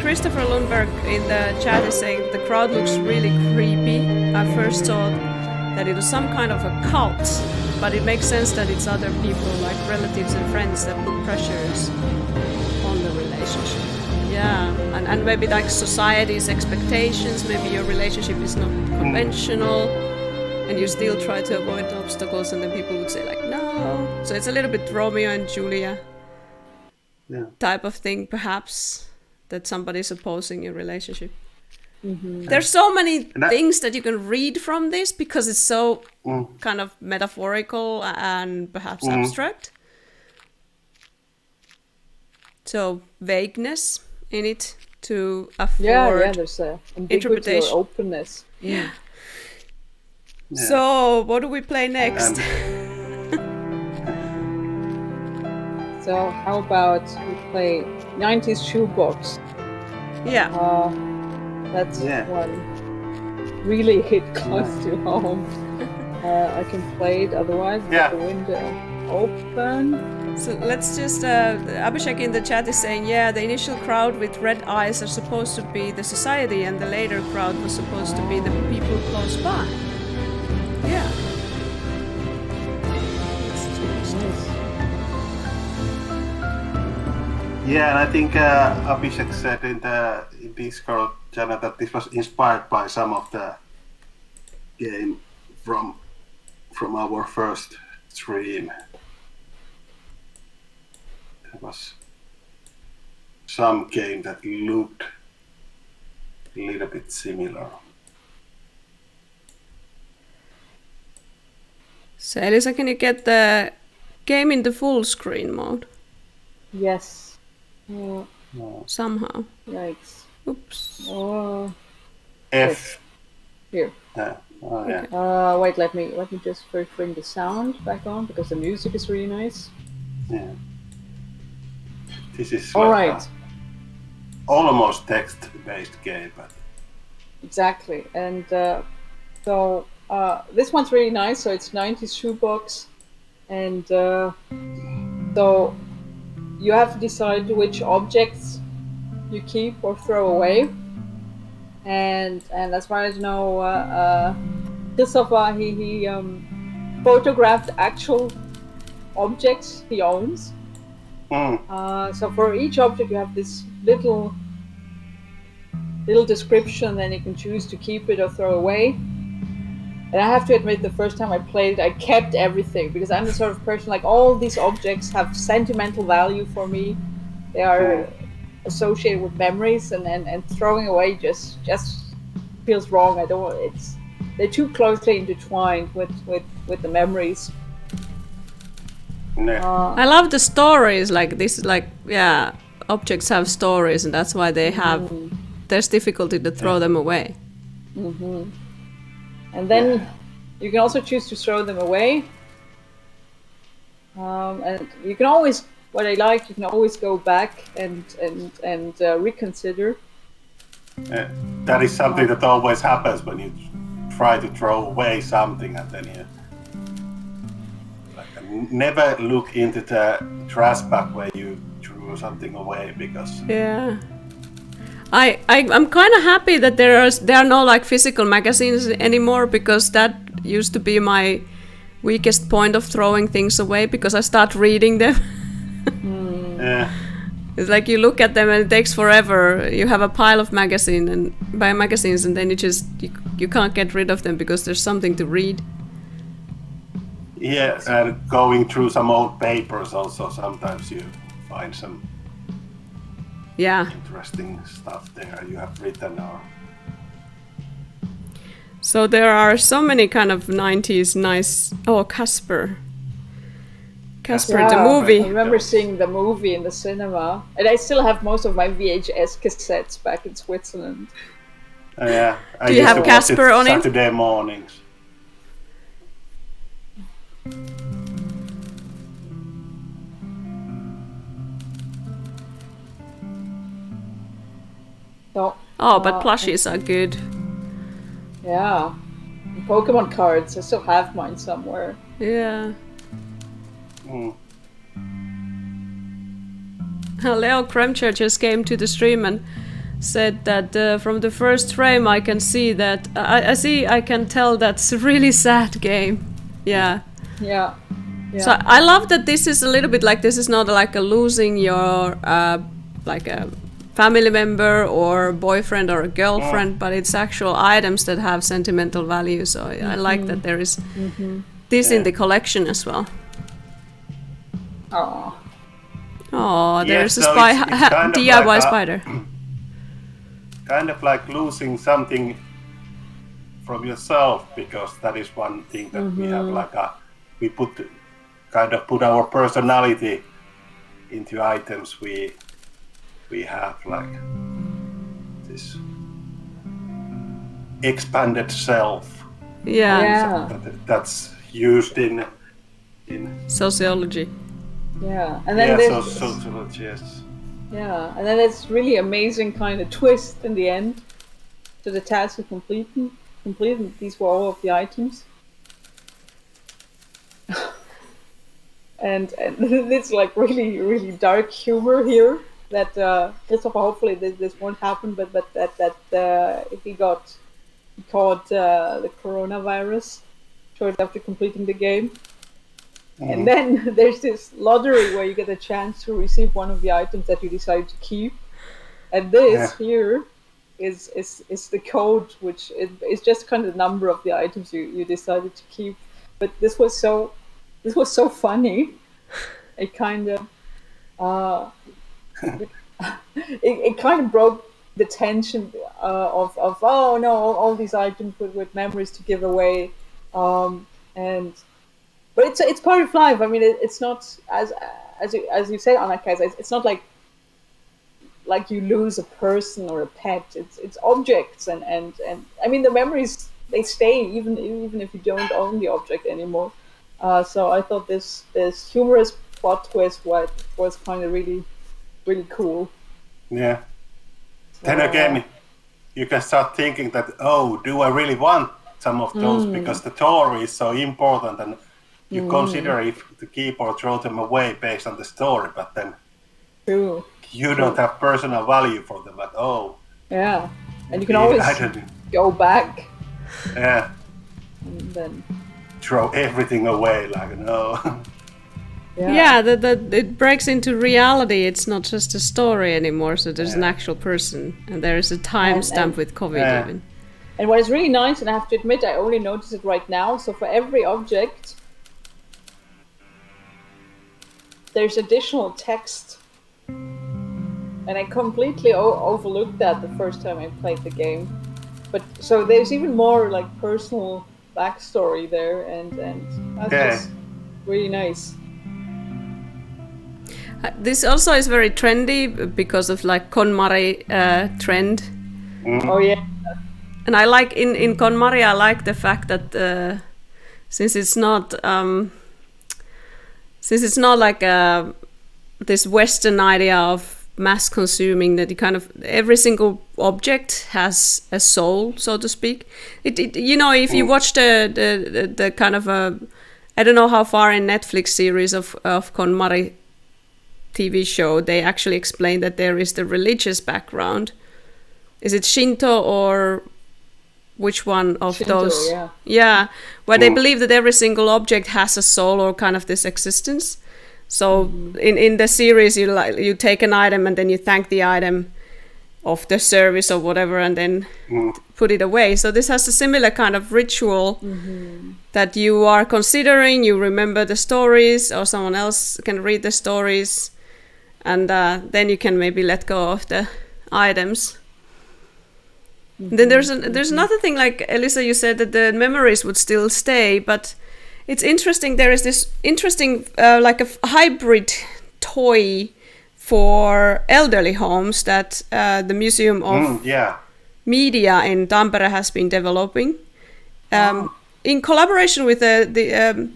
Christopher Lundberg in the chat is saying the crowd looks really creepy. I first thought that it was some kind of a cult, but it makes sense that it's other people, like relatives and friends, that put pressures on the relationship. Yeah, and maybe like society's expectations, maybe your relationship is not conventional, and you still try to avoid the obstacles, and then people would say like, no. So it's a little bit Romeo and Julia type of thing, perhaps, that somebody's opposing your relationship. There's so many things that you can read from this, because it's so kind of metaphorical and perhaps abstract. So vagueness in it to afford there's interpretation, or openness. Yeah. So what do we play next? So how about we play 90s Shoebox? Yeah. That's one really hit close to home. I can play it otherwise with the window open. So let's just, Abhishek in the chat is saying, the initial crowd with red eyes are supposed to be the society, and the later crowd was supposed to be the people close by. Yeah. Yeah, and I think Abhishek said in Discord Jana, that this was inspired by some of the game from our first stream. There was some game that looked a little bit similar. So Elisa, can you get the game in the full screen mode? Yes. Somehow. Yikes. Oops. Oh. F. Here. Yeah. Oh, yeah. Okay. Wait. Let me just first bring the sound back on because the music is really nice. Yeah. This is All like right. almost text-based game, but Exactly. And so this one's really nice. So it's 90s shoebox, and so you have to decide which objects you keep or throw away. And as far as I know, Christopher he photographed actual objects he owns. So for each object you have this little description, then you can choose to keep it or throw away. And I have to admit, the first time I played it, I kept everything because I'm the sort of person like all these objects have sentimental value for me. They are associated with memories, and throwing away just feels wrong. I don't. They're too closely intertwined with the memories. I love the stories like this. Like objects have stories, and that's why they have. There's difficulty to throw them away. Mm-hmm. And then you can also choose to throw them away. And you can always, what I like, you can always go back and reconsider. That is something that always happens when you try to throw away something, and then you never look into the trash bag where you threw something away because. Yeah. I'm kind of happy that there are no like physical magazines anymore, because that used to be my weakest point of throwing things away, because I start reading them. Yeah. It's like you look at them and it takes forever. You have a pile of magazines and then you can't get rid of them because there's something to read. Yeah, and going through some old papers also, sometimes you find some interesting stuff there you have written or. So there are so many kind of 90s nice. Oh, Casper, the movie. I remember seeing the movie in the cinema, and I still have most of my VHS cassettes back in Switzerland. Yeah, I Do you have Casper on it? Saturday mornings. So, but plushies are good. Yeah. And Pokemon cards, I still have mine somewhere. Yeah. Leo Kremcher just came to the stream and said that from the first frame I can see that I can tell that's a really sad game. Yeah. So I love that this is a little bit like, this is not like a losing your like a family member or boyfriend or a girlfriend, but it's actual items that have sentimental value. So I like that there is this in the collection as well. Oh, there's a DIY spider. Kind of like losing something from yourself, because that is one thing that we have we put our personality into items we have, like this expanded self. That's used in sociology. Yeah, and then sociology, yes. Yeah, and then it's really amazing kind of twist in the end to the task of completing. These were all of the items. and it's like really, really dark humor here that Christopher, hopefully this won't happen, but that he caught the coronavirus shortly after completing the game. And then there's this lottery where you get a chance to receive one of the items that you decide to keep. And this here is the code, which is just kind of the number of the items you decided to keep. But this was so funny. It kind of it kind of broke the tension of oh no, all these items with memories to give away, and but it's part of life. I mean, it's not as you said, Annika. It's not like you lose a person or a pet. It's objects, and I mean the memories, they stay even if you don't own the object anymore. So I thought this humorous plot twist was kind of really cool. Yeah. Then again, you can start thinking that, oh, do I really want some of those because the story is so important, and you consider if to keep or throw them away based on the story, but then you don't have personal value for them at all. Yeah, and you can always go back. Yeah. And then throw everything away, like, no. Yeah, that it breaks into reality. It's not just a story anymore. So there's an actual person, and there is a timestamp with COVID even. And what is really nice, and I have to admit, I only noticed it right now. So for every object, there's additional text, and I completely overlooked that the first time I played the game. But so there's even more like personal backstory there, and that's just really nice. This also is very trendy because of like KonMari trend. Oh yeah. And I like in KonMari, I like the fact that since it's not like this Western idea of mass consuming, that you kind of every single object has a soul, so to speak. It you know, if you watch the kind of I don't know how far in Netflix series of KonMari TV show, they actually explain that there is the religious background. Is it Shinto or which one of Shinto, those? Yeah, where they believe that every single object has a soul or kind of this existence. So in the series, you take an item and then you thank the item of the service or whatever, and then put it away. So this has a similar kind of ritual that you are considering. You remember the stories, or someone else can read the stories, and then you can maybe let go of the items. Then there's another thing, like Elisa, you said that the memories would still stay, but it's interesting. There is this interesting like a hybrid toy for elderly homes that the Museum of Media in Tampere has been developing in collaboration with the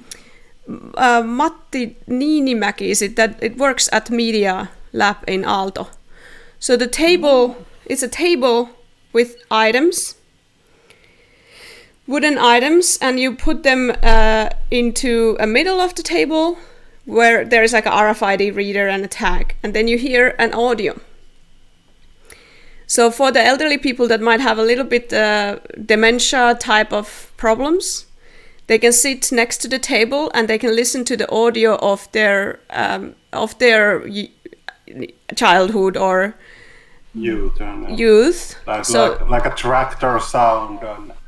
Matti Niinimäki. Is it that it works at Media Lab in Aalto? So the table is a table with items, wooden items, and you put them into a middle of the table where there is like a RFID reader and a tag, and then you hear an audio. So for the elderly people that might have a little bit dementia type of problems, they can sit next to the table and they can listen to the audio of their childhood or youth. Like a tractor sound.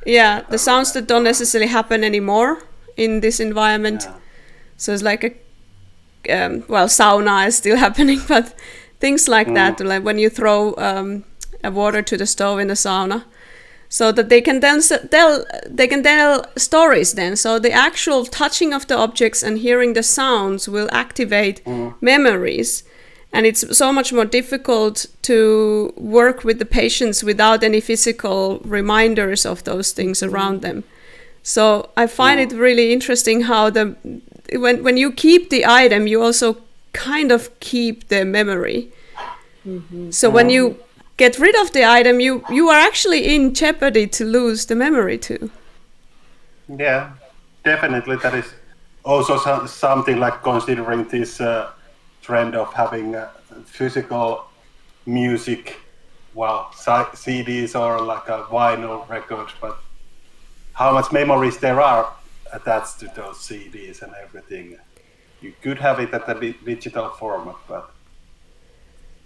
The sounds that don't necessarily happen anymore in this environment. So it's like a sauna is still happening, but things like that, like when you throw water to the stove in the sauna, so that they can then tell stories then. So the actual touching of the objects and hearing the sounds will activate memories. And it's so much more difficult to work with the patients without any physical reminders of those things around them. So I find it really interesting how when you keep the item, you also kind of keep the memory. So when you get rid of the item, you are actually in jeopardy to lose the memory too. Yeah, definitely. That is also something like considering this trend of having physical music, CDs or like a vinyl record, but how much memories there are attached to those CDs and everything. You could have it at a digital format, but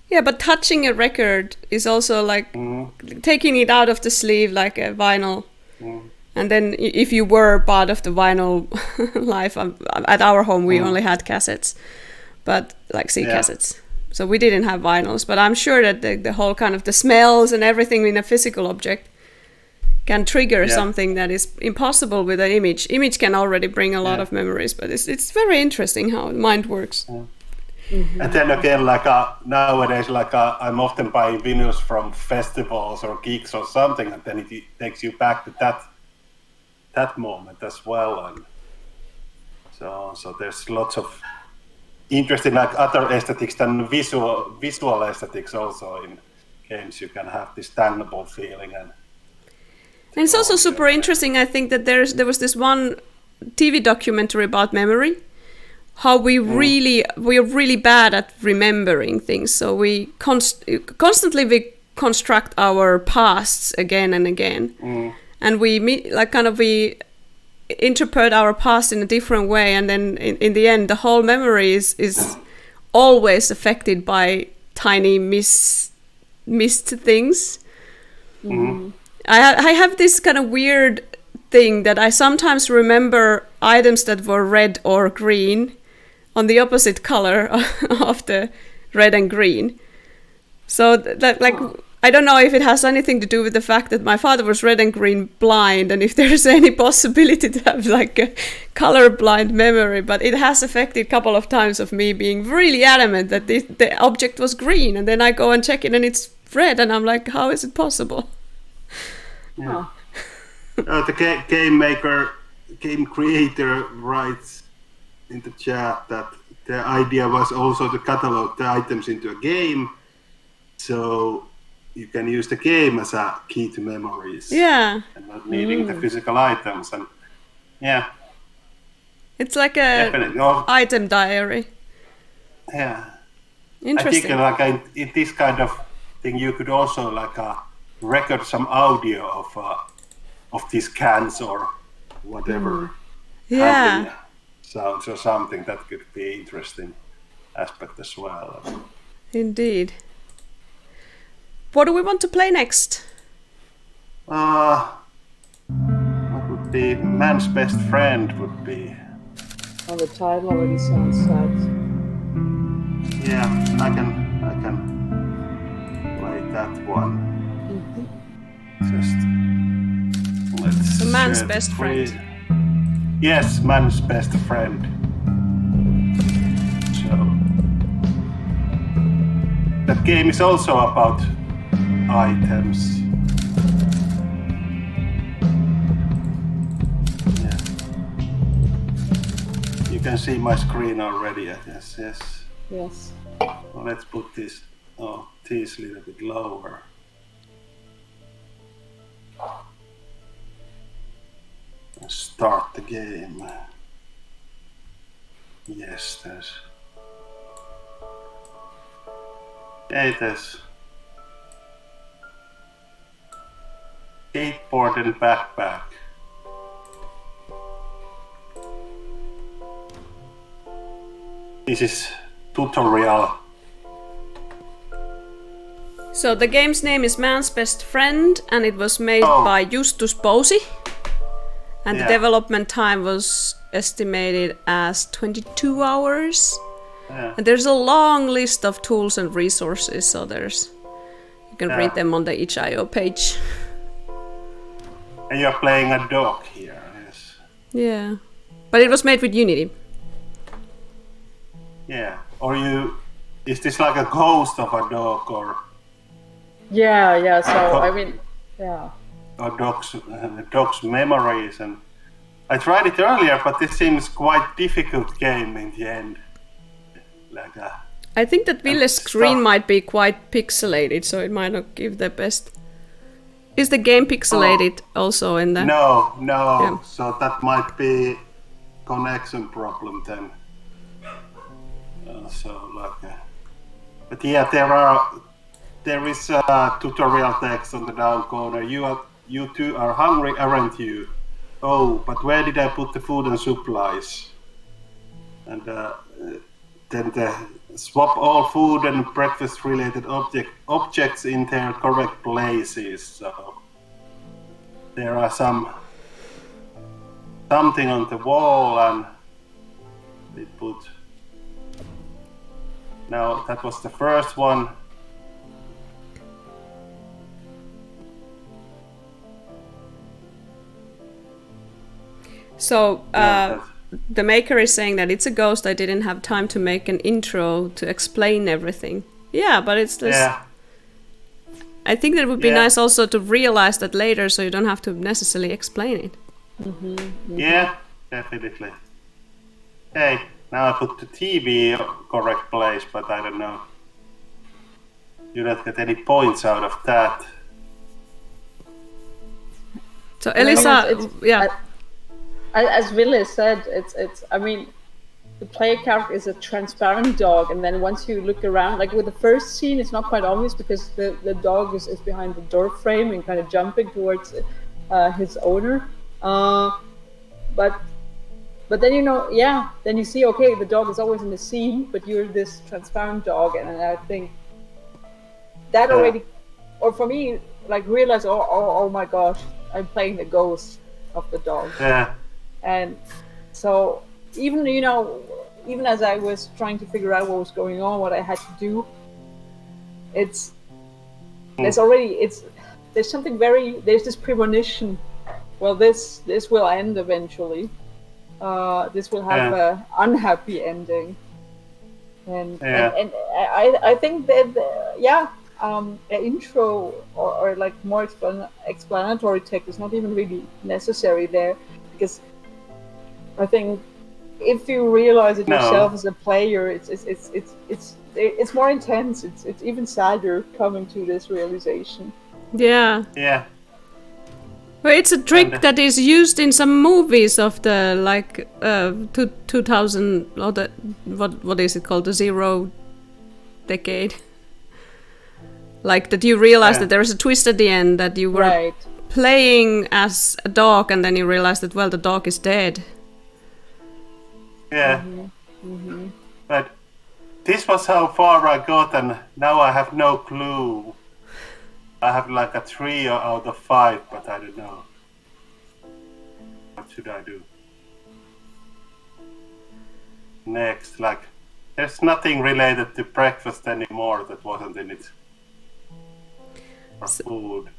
Yeah, but touching a record is also like taking it out of the sleeve like a vinyl. And then if you were part of the vinyl life, at our home we only had cassettes, but like cassettes. So we didn't have vinyls, but I'm sure that the whole kind of the smells and everything in a physical object can trigger something that is impossible with an image. Image can already bring a lot of memories, but it's very interesting how the mind works. And then again, like nowadays, like I'm often buying vinyls from festivals or gigs or something, and then it takes you back to that moment as well. And so there's lots of interesting like other aesthetics than visual aesthetics also in games. You can have this tangible feeling and it's also super interesting. I think that there was this one TV documentary about memory. How we are really bad at remembering things, so we constantly construct our pasts again and again, and we interpret our past in a different way, and then in the end, the whole memory is always affected by tiny missed things. I have this kind of weird thing that I sometimes remember items that were red or green on the opposite color of the red and green. So that like I don't know if it has anything to do with the fact that my father was red and green blind, and if there's any possibility to have like a colorblind memory, but it has affected a couple of times of me being really adamant that the object was green, and then I go and check it and it's red, and I'm like, how is it possible? Yeah. The game creator writes in the chat that the idea was also to catalog the items into a game, so you can use the game as a key to memories. Yeah. And not needing the physical items. And it's like a item diary. Yeah. Interesting. I think in this kind of thing you could also record some audio of these cans or whatever. Yeah. Sounds or something that could be interesting aspect as well. Indeed. What do we want to play next? What would be Man's Best Friend would be. Oh, the title already sounds sad. Yeah, I can play that one. Just let's. The Man's Best Friend. Yes, Man's Best Friend. So that game is also about items. Yeah. You can see my screen already. Yes. Yes. Well, let's put this a little bit lower. Start the game. Yes, there's. Yeah, it is. Skateboard and backpack. This is tutorial. So the game's name is Man's Best Friend, and it was made by Justus Pousi. And the development time was estimated as 22 hours. Yeah. And there's a long list of tools and resources, so you can read them on the itch.io page. And you're playing a dog here, yes. Yeah. But it was made with Unity. Yeah. Is this like a ghost of a dog or? Yeah, so I mean, yeah. Or dog's memories, and I tried it earlier, but this seems quite difficult game in the end. I think that Ville's screen might be quite pixelated, so it might not give the best. Is the game pixelated also in the? No. Yeah. So that might be connection problem then. But yeah, there is a tutorial text on the down corner. You two are hungry, aren't you? Oh, but where did I put the food and supplies? And then swap all food and breakfast-related objects in their correct places. So there are something on the wall, and we put. Now that was the first one. So the maker is saying that it's a ghost. I didn't have time to make an intro to explain everything. Yeah, but it's this. Yeah. I think that it would be nice also to realize that later, so you don't have to necessarily explain it. Mm-hmm, mm-hmm. Yeah, definitely. Hey, now I put the TV correct place, but I don't know. You don't get any points out of that. So Elisa, As Ville said, it's. I mean, the player character is a transparent dog, and then once you look around, like with the first scene, it's not quite obvious because the dog is behind the door frame and kind of jumping towards his owner. But then then you see, okay, the dog is always in the scene, but you're this transparent dog, and I think that already, or for me, like realize, oh my gosh, I'm playing the ghost of the dog. Yeah. And so even as I was trying to figure out what was going on, what I had to do, there's this premonition. Well, this will end eventually. This will have an unhappy ending. And I think that an intro or like more explanatory text is not even really necessary there, because I think if you realize it yourself as a player, it's more intense. It's even sadder coming to this realization. Yeah. Yeah. Well, it's a trick that is used in some movies of the 2000 or the what is it called, the Zero Decade. Like that you realize that there is a twist at the end, that you were playing as a dog, and then you realize that the dog is dead. Yeah. Mm-hmm. But this was how far I got, and now I have no clue. I have like a 3 out of 5, but I don't know. What should I do? Next, like, there's nothing related to breakfast anymore that wasn't in it. Or food.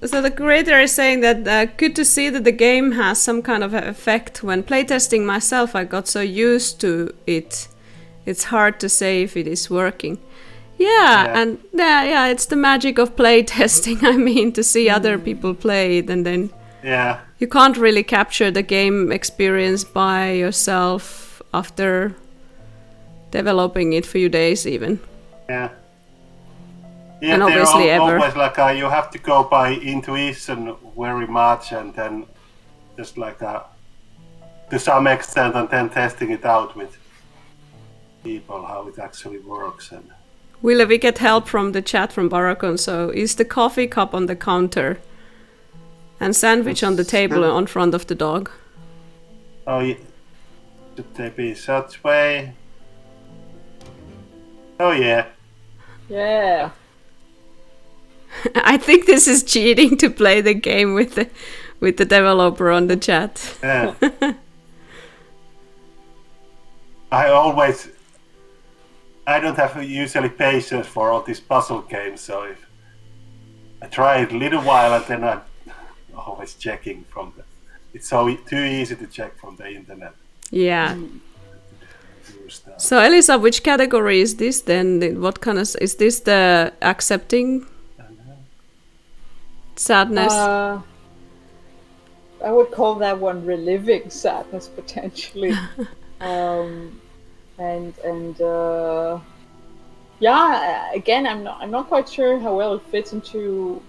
So the creator is saying that good to see that the game has some kind of effect. When playtesting myself, I got so used to it. It's hard to say if it is working. And it's the magic of playtesting. I mean, to see other people play it, and then you can't really capture the game experience by yourself after developing it for a few days even. Yeah. Yeah, and obviously always like you have to go by intuition very much, and then just like to some extent, and then testing it out with people how it actually works. And Will we get help from the chat from Barakon? So is the coffee cup on the counter and sandwich on the table in front of the dog? Oh, yeah. Should they be such way? Oh yeah. Yeah. I think this is cheating to play the game with the developer on the chat. Yeah. I don't have usually patience for all these puzzle games, so if I try it a little while and then I'm always checking it's too easy to check from the internet. Yeah. So Elisa, which category is this then? What kind of, is this the accepting sadness? I would call that one reliving sadness potentially. Again, I'm not quite sure how well it fits into.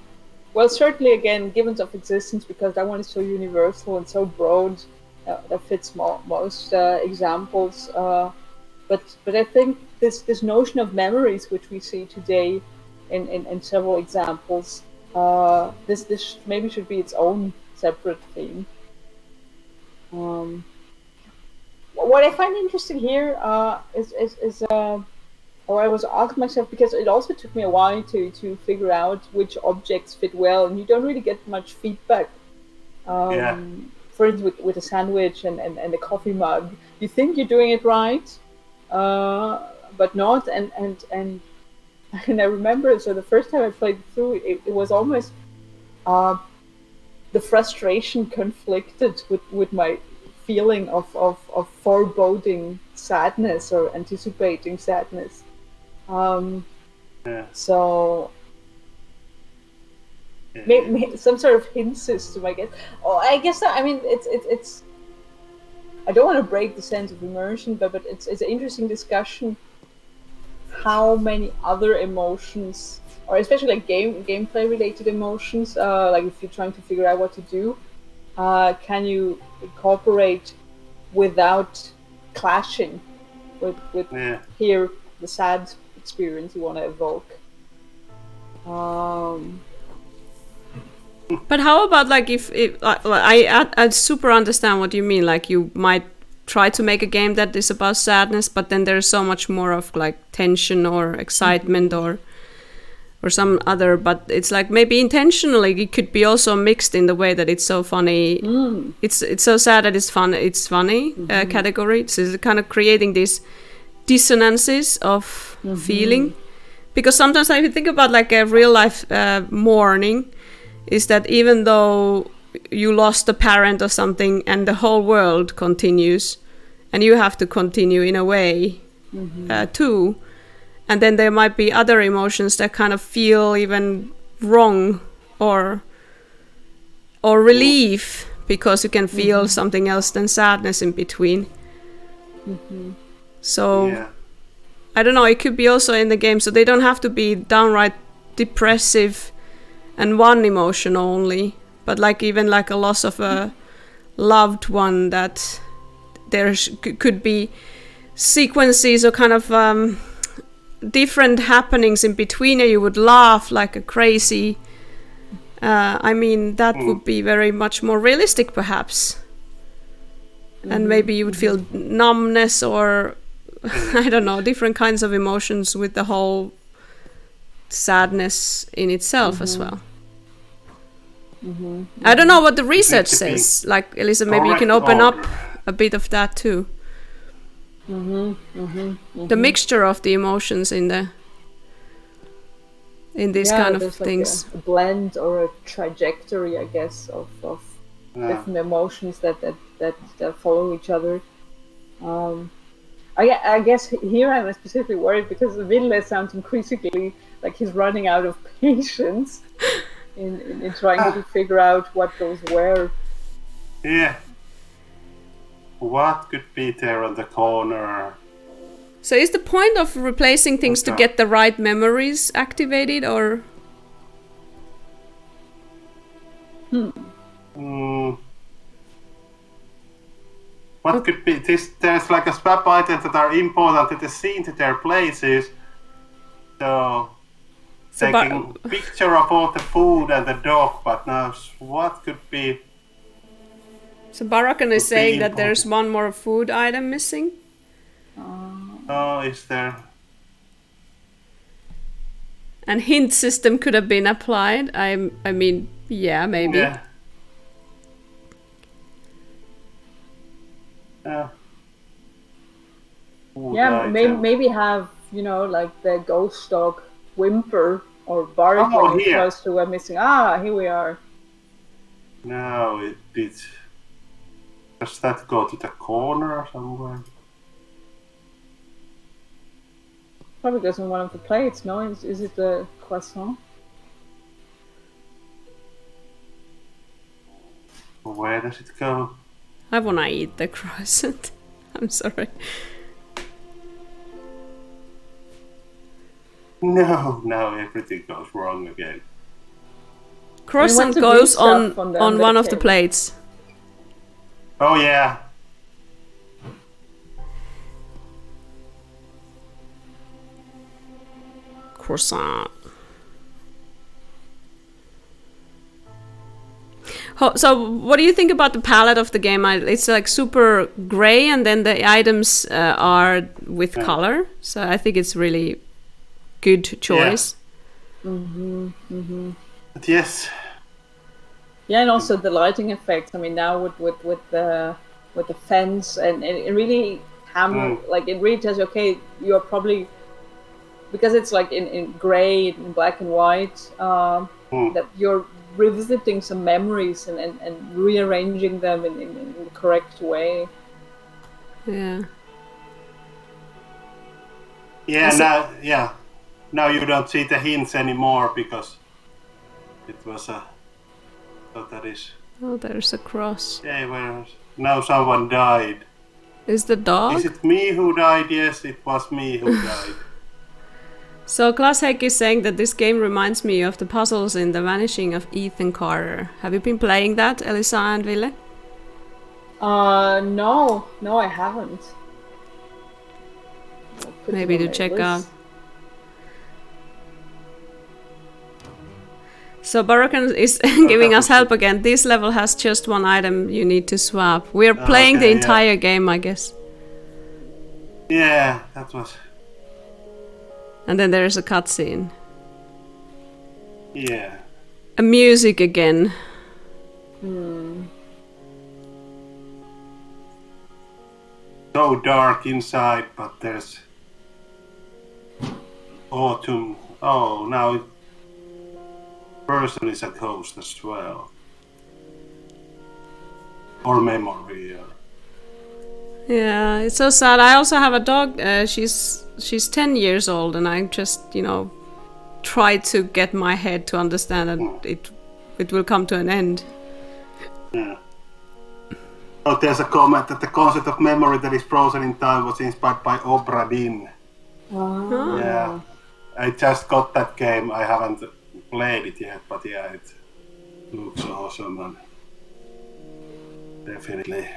Well, certainly again, givens of existence, because that one is so universal and so broad. That fits most examples. But I think this notion of memories, which we see today in several examples, this maybe should be its own separate theme. What I find interesting here is or I was asking myself, because it also took me a while to figure out which objects fit well, and you don't really get much feedback. For instance, with a sandwich and a coffee mug, you think you're doing it right, but not. And I remember, so the first time I played through, it was almost the frustration conflicted with my feeling of foreboding sadness or anticipating sadness. So some sort of hint system, I guess. Oh, I guess that, I mean, it's. I don't want to break the sense of immersion, but it's an interesting discussion. How many other emotions, or especially like gameplay related emotions, like if you're trying to figure out what to do, can you incorporate without clashing with here the sad experience you want to evoke. But how about like if I super understand what you mean. Like you might try to make a game that is about sadness, but then there's so much more of like tension or excitement or some other. But it's like maybe intentionally it could be also mixed in the way that it's so funny. It's so sad that it's fun. It's funny category. So it's kind of creating these dissonances of feeling. Because sometimes if you think about like a real life mourning, is that even though you lost a parent or something and the whole world continues and you have to continue in a way too, and then there might be other emotions that kind of feel even wrong or relief because you can feel something else than sadness in between. So I don't know, it could be also in the game, so they don't have to be downright depressive and one emotion only, but like even like a loss of a loved one, that there could be sequences or kind of different happenings in between, and you would laugh like a crazy. I mean, that would be very much more realistic perhaps. And maybe you would feel numbness or I don't know, different kinds of emotions with the whole sadness in itself as well. I don't know what the research says. Like Elisa, maybe you can open up a bit of that too. The mixture of the emotions in these kind of things. Like a blend or a trajectory, I guess, of different emotions that follow each other. I guess here I'm especially worried because Ville sounds increasingly like he's running out of patience in trying to figure out what goes where. Yeah. What could be there on the corner? So is the point of replacing things to get the right memories activated, or? What could be this? There's like a swap items that are important to the scene, to their places. So taking picture of all the food and the dog, but now what could be? So Barakan is saying that there's one more food item missing. Oh, is there? And hint system could have been applied. I mean, yeah, maybe. Yeah. Maybe have, you know, like the ghost dog whimper or bark when you're close to a missing. Here we are. No, it did. Does that go to the corner somewhere? Probably goes on one of the plates, no? Is it the croissant? Where does it go? I wanna eat the croissant. I'm sorry. No, everything goes wrong again. Croissant goes on one of the plates. Oh yeah. Croissant. So what do you think about the palette of the game? It's like super gray, and then the items are with color. So I think it's really good choice. But yes. Yeah, and also the lighting effects. I mean, now with the fence, and it really like it really tells you, okay, you're probably, because it's like in gray, in black and white, that you're revisiting some memories and rearranging them in the correct way. Yeah. Yeah, now you don't see the hints anymore because it was a. So that is. Oh, there's a cross. Yeah, well, now someone died. Is the dog? Is it me who died? Yes, it was me who died. So Klaus Heck is saying that this game reminds me of the puzzles in The Vanishing of Ethan Carter. Have you been playing that, Elisa and Ville? No, I haven't. Maybe to check out. So Barokan is giving us help again. This level has just one item you need to swap. We're playing the entire game, I guess. Yeah, that was. And then there is a cutscene. Yeah. A music again. So dark inside, but there's autumn. Oh, now person is a ghost as well. Or memory. Yeah, it's so sad. I also have a dog. She's 10 years old, and I just, try to get my head to understand that it will come to an end. Yeah. Oh, there's a comment that the concept of memory that is frozen in time was inspired by Obra Dinn. Oh. Yeah, I just got that game. I haven't played it yet, but yeah, it looks awesome and definitely.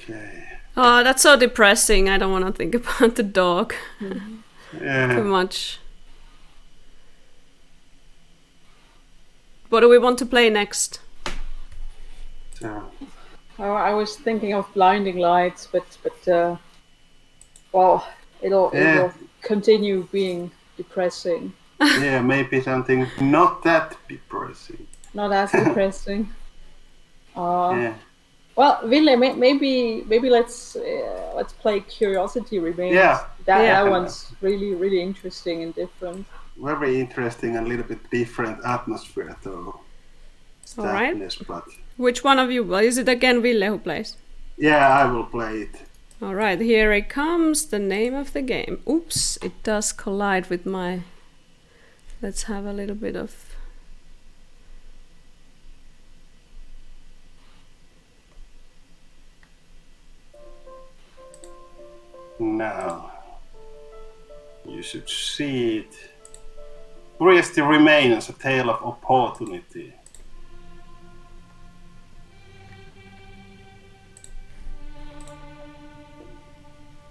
Okay. Oh, that's so depressing. I don't want to think about the dog Yeah. too much. What do we want to play next? So, I was thinking of Blinding Lights, but well, it'll continue being depressing. yeah, maybe something not that depressing. Not as depressing. Yeah. Well, Ville, maybe let's play Curiosity Remains. Yeah. That one's really interesting and different. Very interesting and a little bit different atmosphere though. All right. Sadness, but Which one of you? Is it again Ville who plays? yeah, I will play it. All right, here it comes. The name of the game. Oops, it does collide with my. Let's have a little bit of. Now you should see it. Curiosity Remains, a tale of opportunity.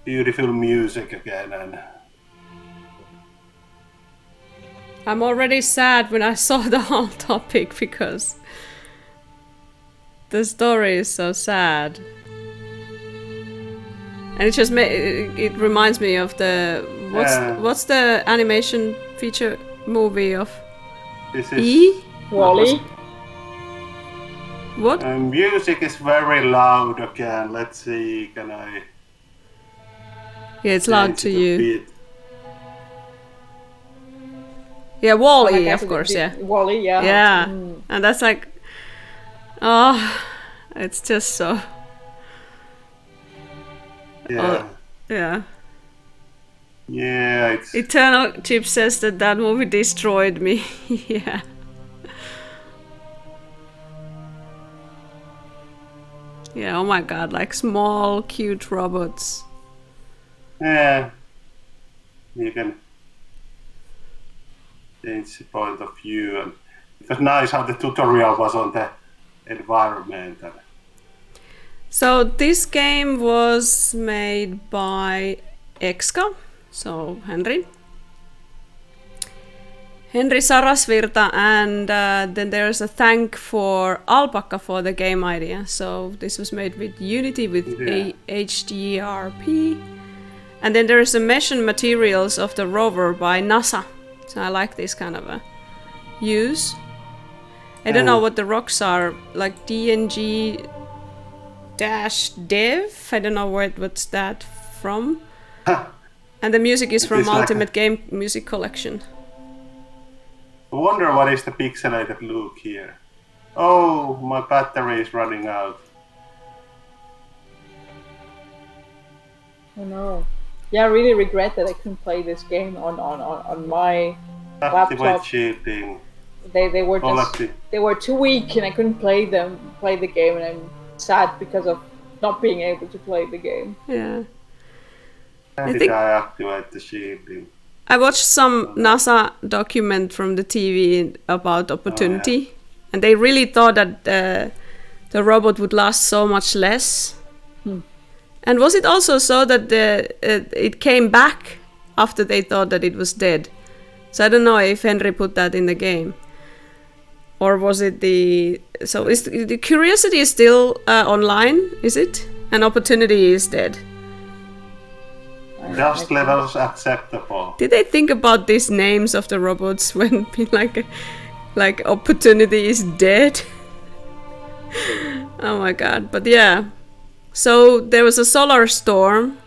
Beautiful music again, and I'm already sad when I saw the whole topic because the story is so sad. And it just it reminds me of the what's the animation feature movie of this is E? Wall-E. What? music is very loud again. Let's see, can I? Yeah, it's loud to you. Bit? Yeah, Wall-E, of course, yeah. Wall-E, yeah. Yeah, and that's like, oh, it's just so. Yeah. Yeah. Yeah, it's. Eternal Chip says that movie destroyed me. Yeah. Yeah, oh my god, like small, cute robots. Yeah. You can change the point of view, and it was nice how the tutorial was on the environment. So this game was made by Exka, so Henry. Henri Sarasvirta, and then there's a thank for Alpaca for the game idea. So this was made with Unity with HDRP. And then there's a mission materials of the rover by NASA. So I like this kind of a use. I don't know what the rocks are, like DNG-dev. I don't know what's that from. And the music is from Ultimate Game Music Collection. I wonder what is the pixelated look here. Oh, my battery is running out. Oh no. Yeah, I really regret that I couldn't play this game on my laptop. Cheating. They were too weak and I couldn't play the game, and I'm sad because of not being able to play the game. Yeah. How did I activate the shielding? I watched some NASA document from the TV about Opportunity, and they really thought that the robot would last so much less. And was it also so that it came back after they thought that it was dead? So I don't know if Henry put that in the game. Or was it so is the Curiosity is still online, is it? And Opportunity is dead. Dust levels acceptable. Did they think about these names of the robots when like Opportunity is dead? Oh my god, but yeah. So there was a solar storm.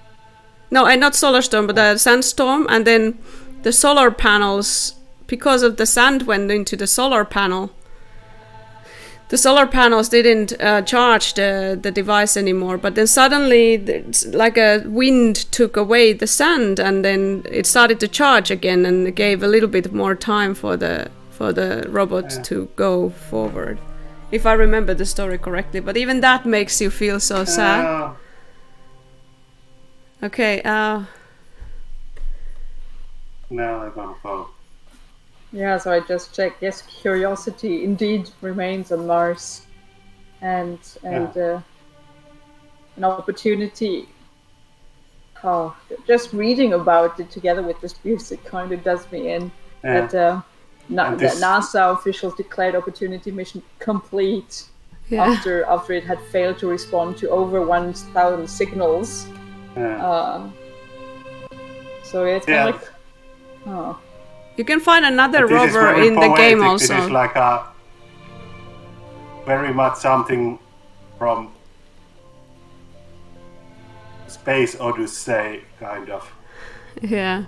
No, not solar storm, but a sandstorm, and then the solar panels, because of the sand went into the solar panel. The solar panels didn't charge the device anymore, but then suddenly, like a wind took away the sand, and then it started to charge again, and it gave a little bit more time for the robot to go forward. If I remember the story correctly, but even that makes you feel so sad. Okay. Now I'm gonna go. Yeah, so I just checked. Yes, Curiosity indeed remains on Mars, and an Opportunity. Oh, just reading about it together with this music kind of does me in. That NASA officials declared Opportunity mission complete after it had failed to respond to over 1,000 signals. So it's kind of like, You can find another rover in the game also. This is like very much something from Space Odyssey, kind of. Yeah.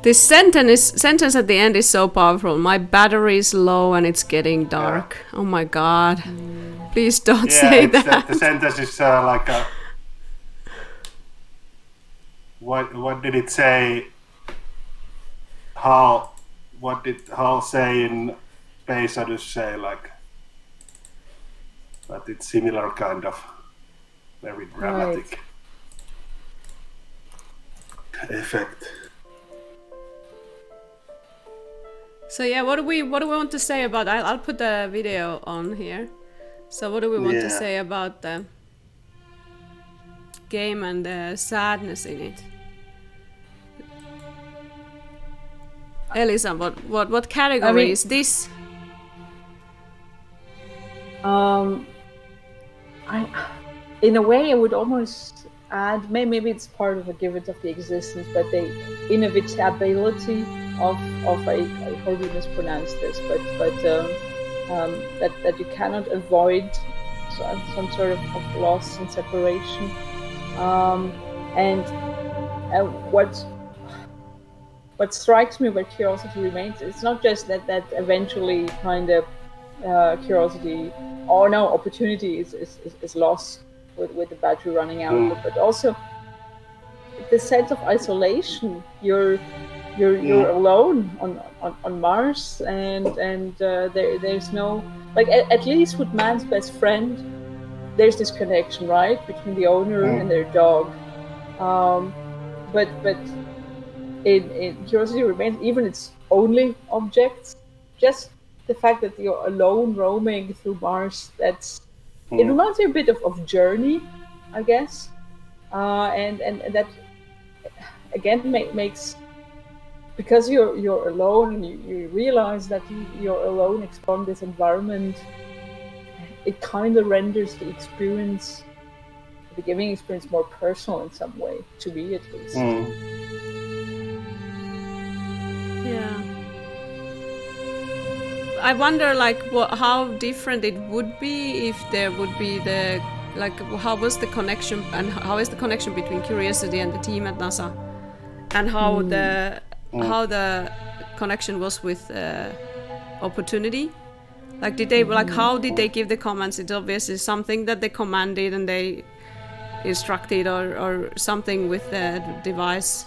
This sentence at the end is so powerful. My battery is low and it's getting dark. Oh my god. Please don't say that. The sentence is like a... What did it say? What did Hal say in Space Odyssey, like? But it's similar kind of very dramatic effect. So yeah, what do we want to say about? I'll put the video on here. So what do we want to say about the game and the sadness in it? Elisa, what category is this? In a way, I would almost add, maybe it's part of a given of the existence, but the inevitability of I hope you mispronounce this, but that you cannot avoid some sort of loss and separation, and what strikes me about Curiosity remains, it's not just that eventually kind of Curiosity, or no, Opportunity is lost with the battery running out, but also the sense of isolation. You're alone on Mars, and there's no, like, at least with man's best friend, there's this connection, right, between the owner and their dog. But in Curiosity remains, even its only objects, just the fact that you're alone roaming through Mars, it reminds me a bit of Journey, I guess, and that again makes because you're alone, and you realize that you're alone exploring this environment, it kind of renders the experience, the gaming experience, more personal in some way, to me at least. Yeah. I wonder, like, how different it would be if there would be the, like, how was the connection, and how is the connection between Curiosity and the team at NASA, and how the connection was with Opportunity. Like, did they like, how did they give the commands? It's obviously something that they commanded and they instructed, or something with the device.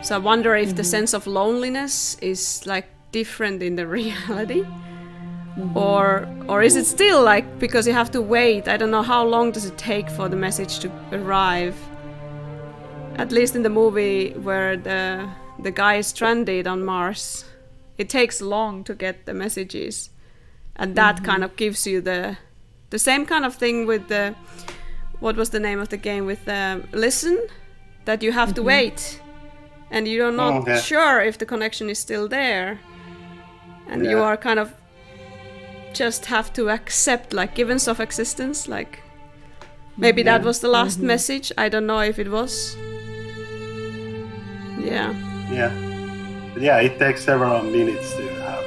So I wonder if the sense of loneliness is like different in the reality, or is it still like, because you have to wait, I don't know, how long does it take for the message to arrive? At least in the movie where the guy is stranded on Mars, it takes long to get the messages, and that kind of gives you the same kind of thing with the, what was the name of the game with Listen, that you have to wait, and you're not sure if the connection is still there, and you are kind of just have to accept, like, givens of existence, like maybe that was the last message. I don't know if it was. It takes several minutes to have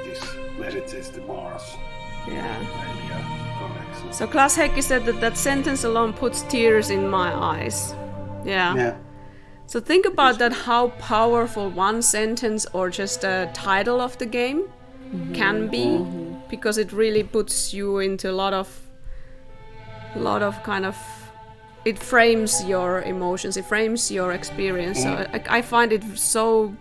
these messages to Mars. So Klaus Heikki said that sentence alone puts tears in my eyes. So think about that, how powerful one sentence or just a title of the game can be, because it really puts you into a lot of kind of, it frames your emotions, it frames your experience. So I find it so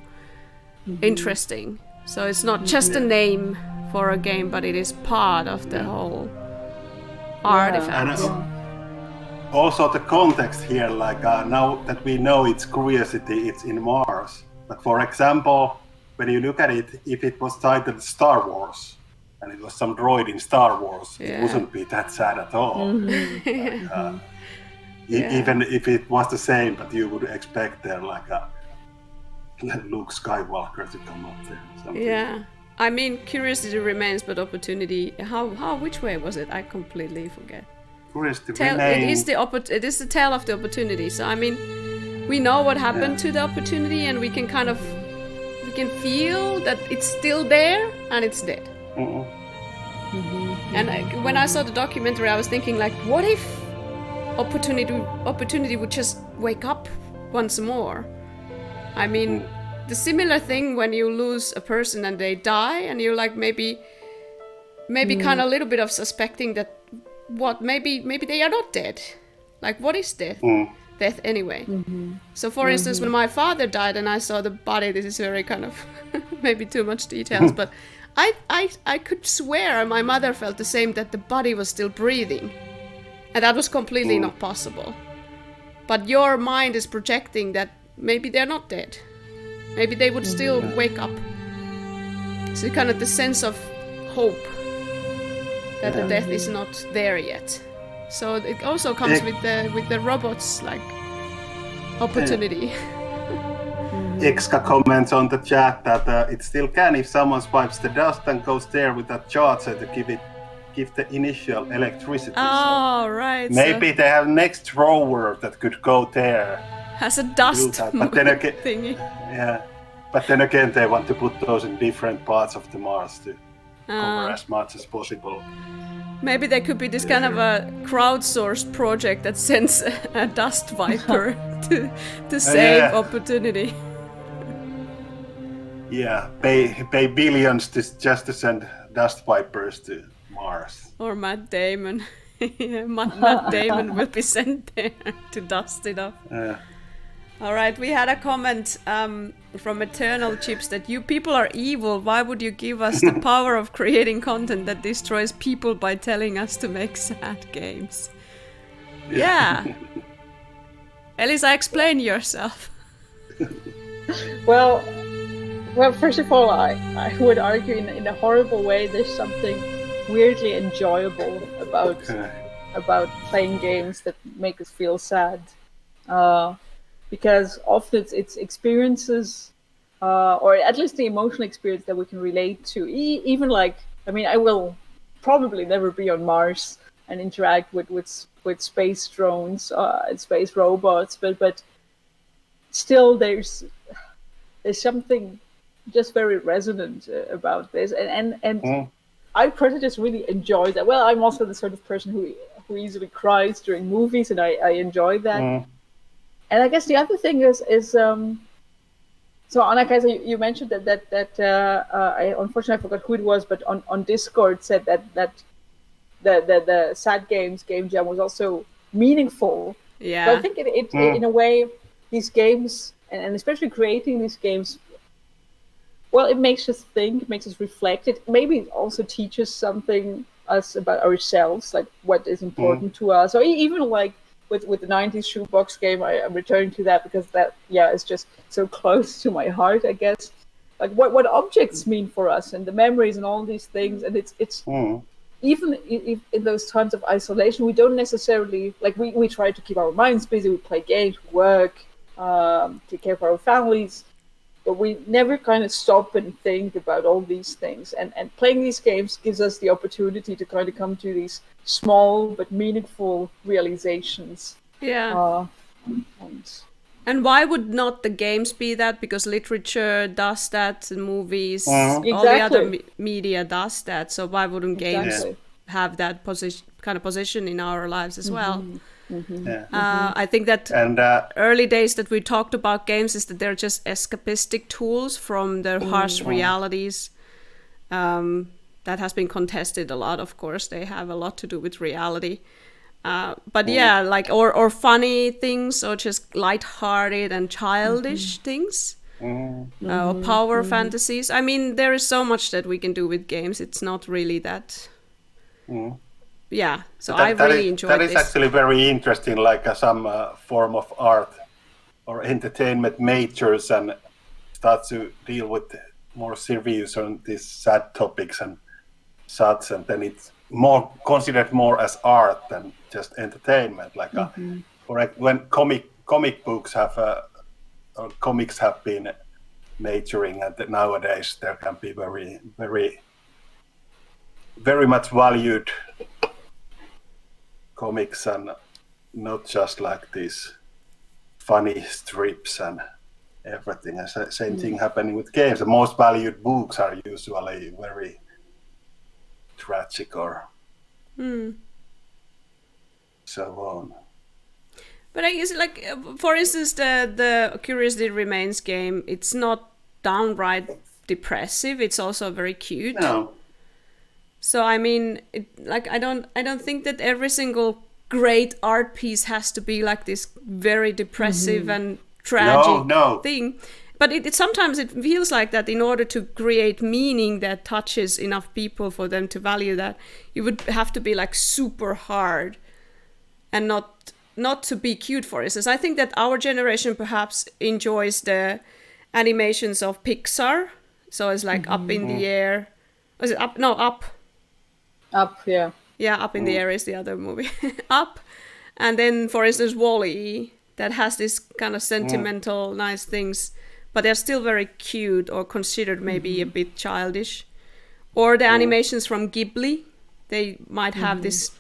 interesting. So it's not just a name for a game, but it is part of the whole artifact. And also the context here, like now that we know it's Curiosity, it's in Mars. But for example, when you look at it, if it was titled Star Wars, and it was some droid in Star Wars, it wouldn't be that sad at all. Even if it was the same, but you would expect there like a Luke Skywalker to come up there. Something. I mean, Curiosity remains, but Opportunity. Which way was it? I completely forget. Curiosity remains. It is the tale of the Opportunity. So I mean, we know what happened to the Opportunity, and we can feel that it's still there and it's dead. And when I saw the documentary, I was thinking, like, what if Opportunity would just wake up once more? I mean, the similar thing when you lose a person and they die, and you're like maybe kind of a little bit of suspecting that maybe they are not dead. Like, what is death? Death anyway. So for instance, when my father died and I saw the body, this is very kind of maybe too much details, but I could swear my mother felt the same, that the body was still breathing, and that was completely not possible. But your mind is projecting that maybe they're not dead. Maybe they would still wake up. So kind of the sense of hope that the death is not there yet. So it also comes with the robots, like Opportunity. Exka comments on the chat that it still can if someone swipes the dust and goes there with that charger to give the initial electricity. Oh, right. Maybe they have next rover that could go there. Has a dust but then again, thingy. But then again, they want to put those in different parts of the Mars to cover as much as possible. Maybe there could be this kind of a crowdsourced project that sends a dust viper to save Opportunity. Pay billions just to send dust vipers to Mars. Or Matt Damon. Matt Damon will be sent there to dust it off. All right, we had a comment from Eternal Chips that you people are evil. Why would you give us the power of creating content that destroys people by telling us to make sad games? Yeah. Elisa, explain yourself. Well, first of all, I would argue in a horrible way there's something weirdly enjoyable about playing games that make us feel sad. because often it's experiences, or at least the emotional experience that we can relate to. Even like, I mean, I will probably never be on Mars and interact with space drones and space robots, but still there's something just very resonant about this, and I personally just really enjoy that. Well, I'm also the sort of person who easily cries during movies, and I enjoy that. And I guess the other thing is so Anna-Kaisa, you mentioned that I unfortunately I forgot who it was, but on Discord said that the Sad Games game jam was also meaningful. Yeah. But I think it in a way, these games, and especially creating these games, well, it makes us think, it makes us reflect. It maybe also teaches something us about ourselves, like what is important to us. Or even like with the 90s shoebox game, I'm returning to that because that, is just so close to my heart, I guess. Like what objects mean for us and the memories and all these things. And it's even in those times of isolation, we don't necessarily, like we try to keep our minds busy, we play games, we work, take care of our families, but we never kind of stop and think about all these things. And playing these games gives us the opportunity to kind of come to these small but meaningful realizations. Yeah. And why would not the games be that? Because literature does that, and movies, all the other media does that. So why wouldn't games have that position in our lives as well? I think that early days that we talked about games is that they're just escapistic tools from the harsh realities. That has been contested a lot, of course. They have a lot to do with reality. But like or funny things, or just lighthearted and childish things, or power fantasies. I mean, there is so much that we can do with games. It's not really that. So I really enjoy this. That is actually very interesting, like some form of art or entertainment majors and start to deal with more serious on these sad topics and such, and then it's more considered more as art than just entertainment. Like when comic books have or comics have been majoring, and nowadays there can be very, very, very much valued comics, and not just like these funny strips and everything. And same thing happening with games. The most valued books are usually very tragic or so on. But I guess, like, for instance, the Curiosity Remains game, it's not downright depressive. It's also very cute. No. So I mean, I don't think that every single great art piece has to be like this very depressive and tragic thing. But it sometimes it feels like that in order to create meaning that touches enough people for them to value that, you would have to be like super hard and not to be cute, for instance. I think that our generation perhaps enjoys the animations of Pixar. So it's like Up in the Air. Was it Up? No, Up. Up, yeah. Yeah, Up in the Air is the other movie. Up. And then, for instance, Wall-E, that has this kind of sentimental, nice things, but they're still very cute or considered maybe a bit childish. Or the animations from Ghibli, they might have this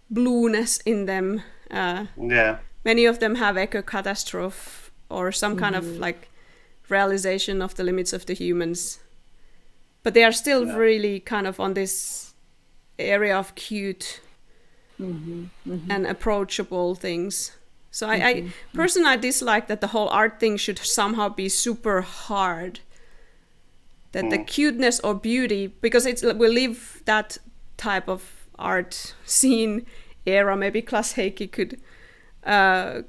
blueness in them. Many of them have eco catastrophe or some kind of like realization of the limits of the humans. But they are still really kind of on this area of cute and approachable things. So I personally dislike that the whole art thing should somehow be super hard. That the cuteness or beauty, because we live that type of art scene era. Maybe Klaus Heikki could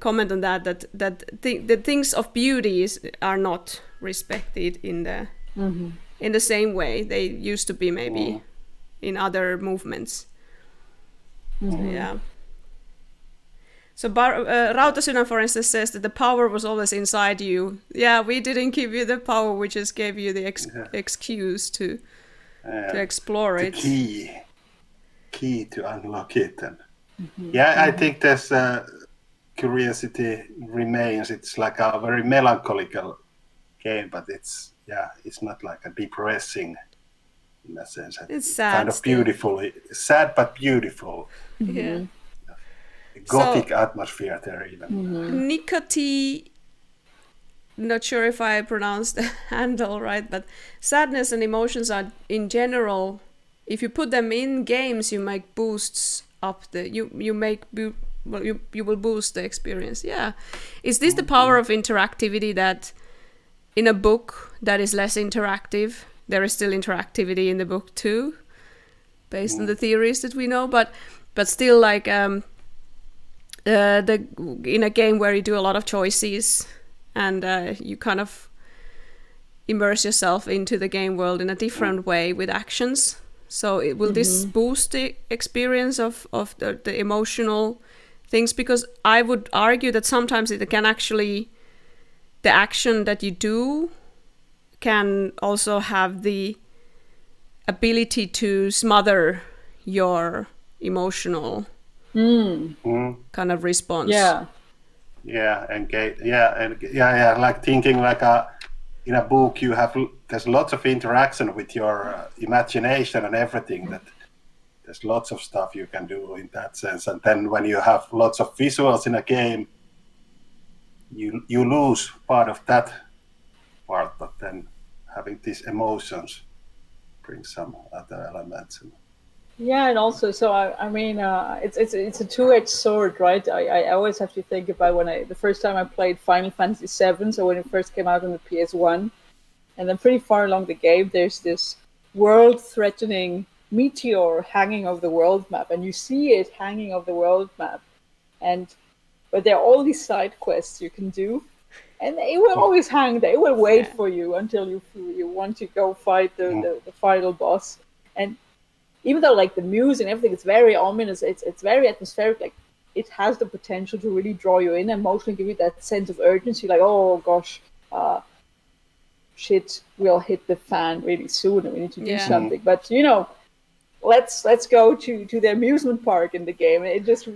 comment on that. The things of beauty are not respected in the same way they used to be maybe in other movements. Yeah. So Rautasynä, for instance, says that the power was always inside you. Yeah, we didn't give you the power, we just gave you the excuse to explore it. Key to unlock it. And I think there's curiosity remains. It's like a very melancholical game, but it's not like a depressing in a sense. It's sad, kind of still. beautiful, sad but beautiful. Yeah. Gothic atmosphere there even. Nicotine, not sure if I pronounced the handle right, but sadness and emotions are in general, if you put them in games, you make boosts up the you will boost the experience. Yeah. Is this the power of interactivity, that in a book that is less interactive, there is still interactivity in the book too, based on the theories that we know, but still like in a game where you do a lot of choices and you kind of immerse yourself into the game world in a different way with actions. So will this boost the experience of the emotional things? Because I would argue that sometimes it can actually, the action that you do can also have the ability to smother your emotional kind of response. Like thinking like in a book there's lots of interaction with your imagination and everything, that there's lots of stuff you can do in that sense, and then when you have lots of visuals in a game, you lose part of that part, but then having these emotions brings some other elements. Yeah, and also, so I mean, it's a two-edged sword, right? I always have to think about the first time I played Final Fantasy VII, so when it first came out on the PS1, and then pretty far along the game, there's this world-threatening meteor hanging over the world map, and you see it hanging over the world map, but there are all these side quests you can do, and it will always hang there. It will wait for you until you want to go fight the final boss. And even though like the music and everything, it's very ominous, it's very atmospheric, like it has the potential to really draw you in and emotionally give you that sense of urgency, like, oh gosh, shit will hit the fan really soon and we need to do something. But let's go to the amusement park in the game. It just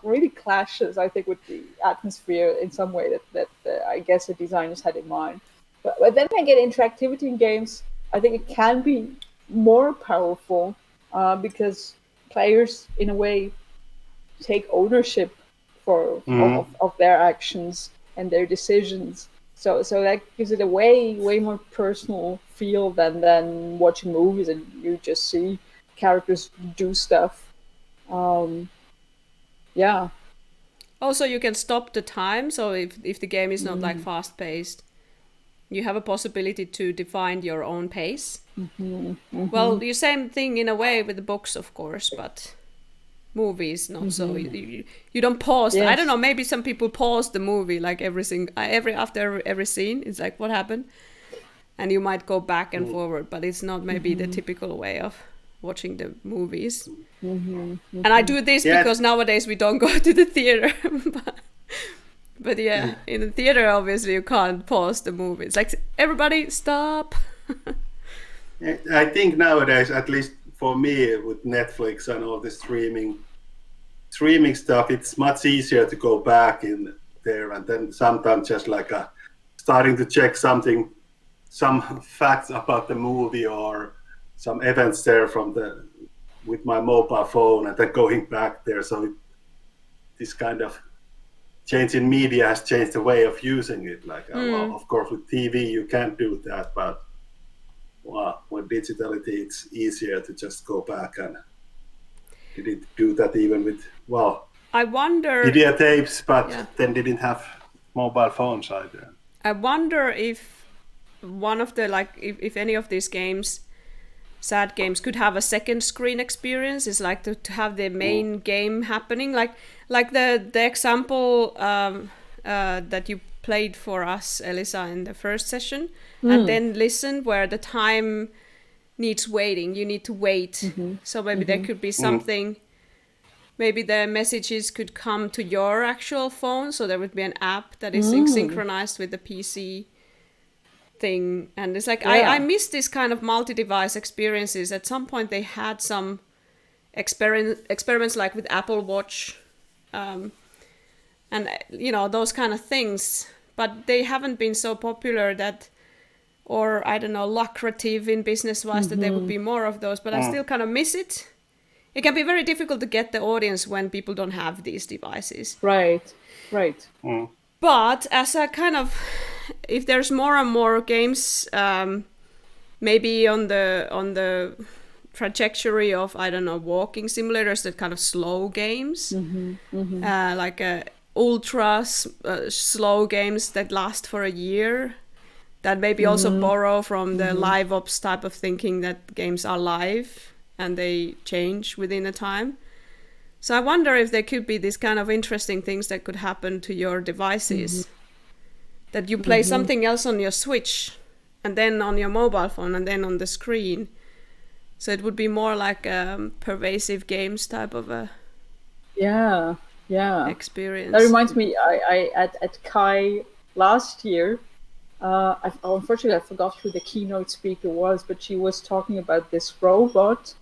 really clashes, I think, with the atmosphere in some way that I guess the designers had in mind. But then again, interactivity in games, I think it can be more powerful because players, in a way, take ownership of their actions and their decisions. So that gives it a way more personal feel than watching movies and you just see characters do stuff. Also, you can stop the time. So if the game is not like fast paced, you have a possibility to define your own pace. Well, the same thing in a way with the books, of course, but movies not so. You don't pause. I don't know. Maybe some people pause the movie like after every scene. It's like, what happened? And you might go back and forward, but it's not maybe the typical way of watching the movies. And I do this because nowadays we don't go to the theater. But yeah, in the theater, obviously, you can't pause the movie. It's like, everybody, stop. I think nowadays, at least for me, with Netflix and all the streaming stuff, it's much easier to go back in there and then sometimes just like starting to check some facts about the movie or some events there with my mobile phone and then going back there. So this kind of change in media has changed the way of using it. Like, well, of course, with TV you can't do that, but with digitality it's easier to just go back and didn't do that even with I wonder videotapes, but then didn't have mobile phones either. I wonder if one of the if any of these games, sad games, could have a second screen experience. Is like to have the main game happening, like the example that you played for us, Elisa, in the first session, and then listen where the time needs waiting. You need to wait. So maybe there could be something. Maybe the messages could come to your actual phone, so there would be an app that is synchronized with the PC thing. And it's like, I miss this kind of multi-device experiences. At some point they had some experiments like with Apple Watch, and and those kind of things, but they haven't been so popular that, or I don't know, lucrative in business wise that there would be more of those, but I still kind of miss it. It can be very difficult to get the audience when people don't have these devices. Right. But as a kind of, if there's more and more games, maybe on the trajectory of, I don't know, walking simulators, that kind of slow games, like ultra slow games that last for a year, that maybe also borrow from the live ops type of thinking, that games are live and they change within a time. So I wonder if there could be these kind of interesting things that could happen to your devices, that you play something else on your Switch and then on your mobile phone and then on the screen. So it would be more like a pervasive games type of a experience. That reminds me, I at Kai last year, unfortunately I forgot who the keynote speaker was, but she was talking about this robot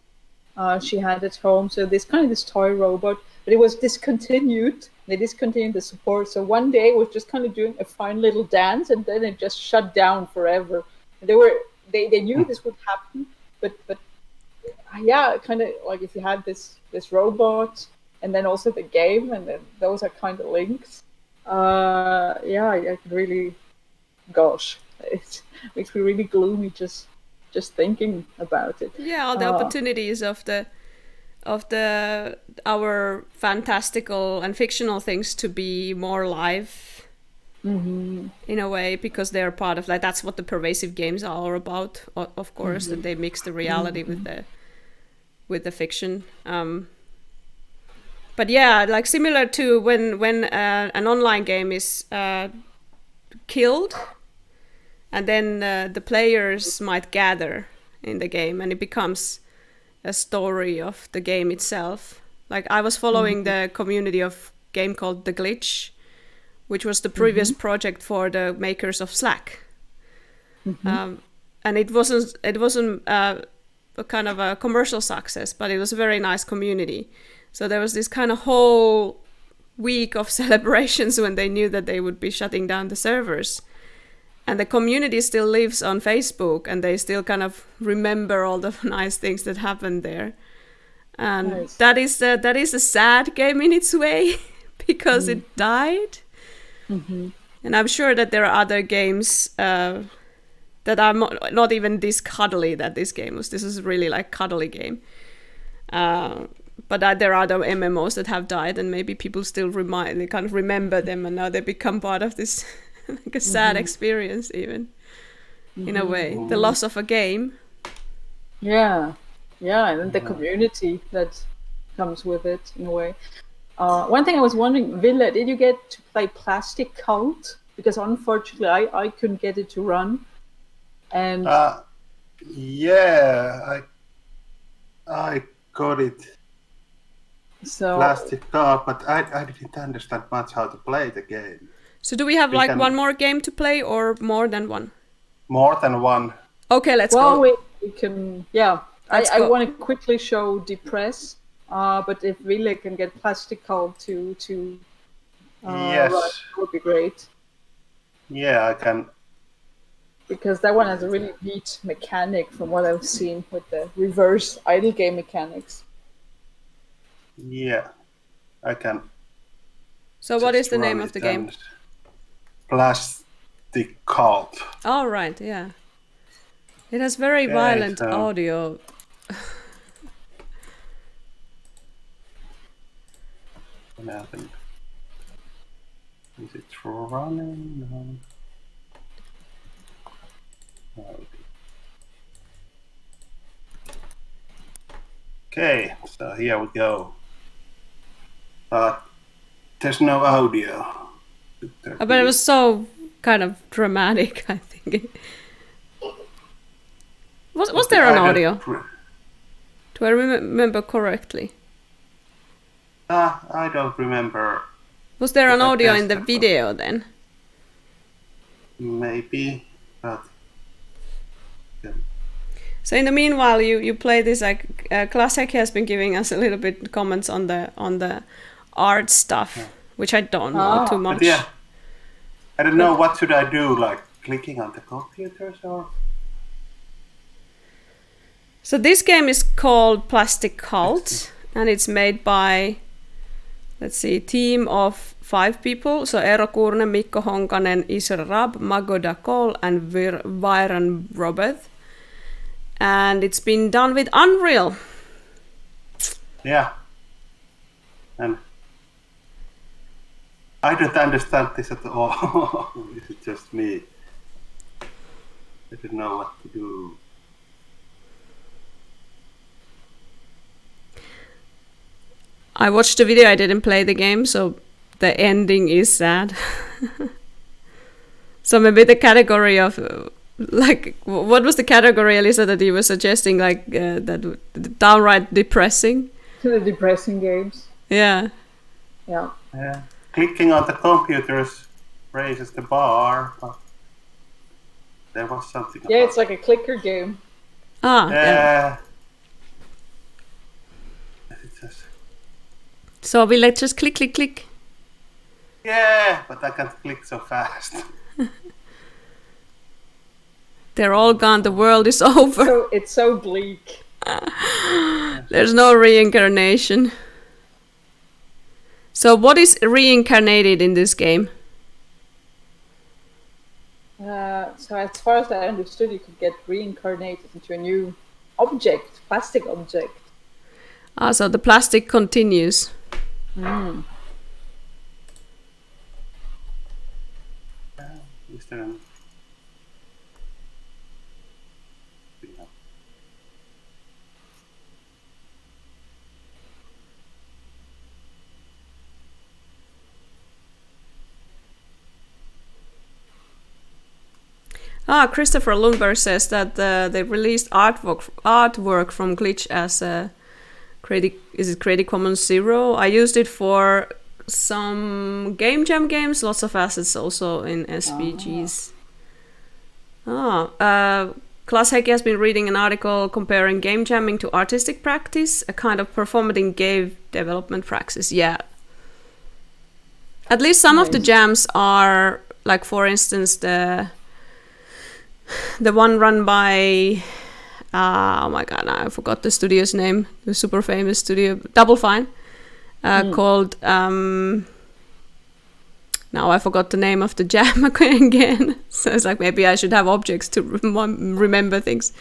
she had at home. So this toy robot, but it was discontinued. They discontinued the support. So one day it was just kind of doing a fine little dance, and then it just shut down forever. And they knew this would happen, but yeah, kind of like if you had this robot and then also the game, and then those are kind of links. I could really, gosh, it makes me really gloomy just thinking about it. Yeah, all the opportunities of our fantastical and fictional things to be more live in a way, because they're part of, like, that's what the pervasive games are all about, of course, that they mix the reality with the fiction. But yeah, like similar to when an online game is killed, and then the players might gather in the game, and it becomes a story of the game itself. Like, I was following the community of game called The Glitch, which was the previous project for the makers of Slack. And it wasn't a kind of a commercial success, but it was a very nice community. So there was this kind of whole week of celebrations when they knew that they would be shutting down the servers. And the community still lives on Facebook, and they still kind of remember all the nice things that happened there. And nice. that is a sad game in its way, because it died. And I'm sure that there are other games that are not even this cuddly that this game was. This is really like cuddly game. But there are other MMOs that have died, and maybe people still they kind of remember them, and now they become part of this like a sad experience, even in a way, the loss of a game. Yeah, and then the community that comes with it in a way. One thing I was wondering, Ville, did you get to play Plastic Cult? Because unfortunately, I couldn't get it to run. And yeah, I got it. So Plastic Cult, but I didn't understand much how to play the game. So do we have one more game to play, or more than one? More than one. Okay, let's go. Well, we can, yeah. I want to quickly show Depress, but if Ville can get Plastic Cult to yes, run, that would be great. Yeah, I can. Because that one has a really neat mechanic from what I've seen with the reverse idle game mechanics. Yeah, I can. So what is the name of the game? Plastic Cult. Oh, right, yeah. It has very violent audio. Nothing. Is it running? No. Okay, so here we go. But there's no audio. But it was so kind of dramatic, I think. Was there an audio? Do I remember correctly? I don't remember. Was there an audio in the video then? Maybe, but... Yeah. So in the meanwhile, you play this, like Classic has been giving us a little bit comments on the art stuff, which I don't know too much. But yeah, I don't know what should I do, like clicking on the computers or. So this game is called Plastic Cult, and it's made by, let's see, team of 5 people. So Eero Kurne, Mikko Honkanen, Isra Rab, Mago Dakol, and Vyran Robert. And it's been done with Unreal. Yeah. And I don't understand this at all. Is it just me? I don't know what to do. I watched the video, I didn't play the game, so the ending is sad. So maybe the category of, like, what was the category, Elisa, that you were suggesting, like, that downright depressing? The depressing games. Yeah. Yeah. Yeah. Clicking on the computers raises the bar, but there was something. Yeah, it's like a clicker game. Yeah. So we like just click, click, click. Yeah, but I can't click so fast. They're all gone. The world is over. So it's so bleak. There's no reincarnation. So what is reincarnated in this game? So as far as I understood, you could get reincarnated into a new object, plastic object. So the plastic continues. Is there an... Christopher Lundberg says that they released artwork from Glitch as a Creative Commons 0. I used it for some Game Jam games, lots of assets also in SVGs. Klaas Heikki has been reading an article comparing game jamming to artistic practice, a kind of performative game development praxis. Yeah. At least some of the jams are, like, for instance, the one run by, oh my god, I forgot the studio's name, the super famous studio, Double Fine, called, now I forgot the name of the jam again, so it's like maybe I should have objects to remember things.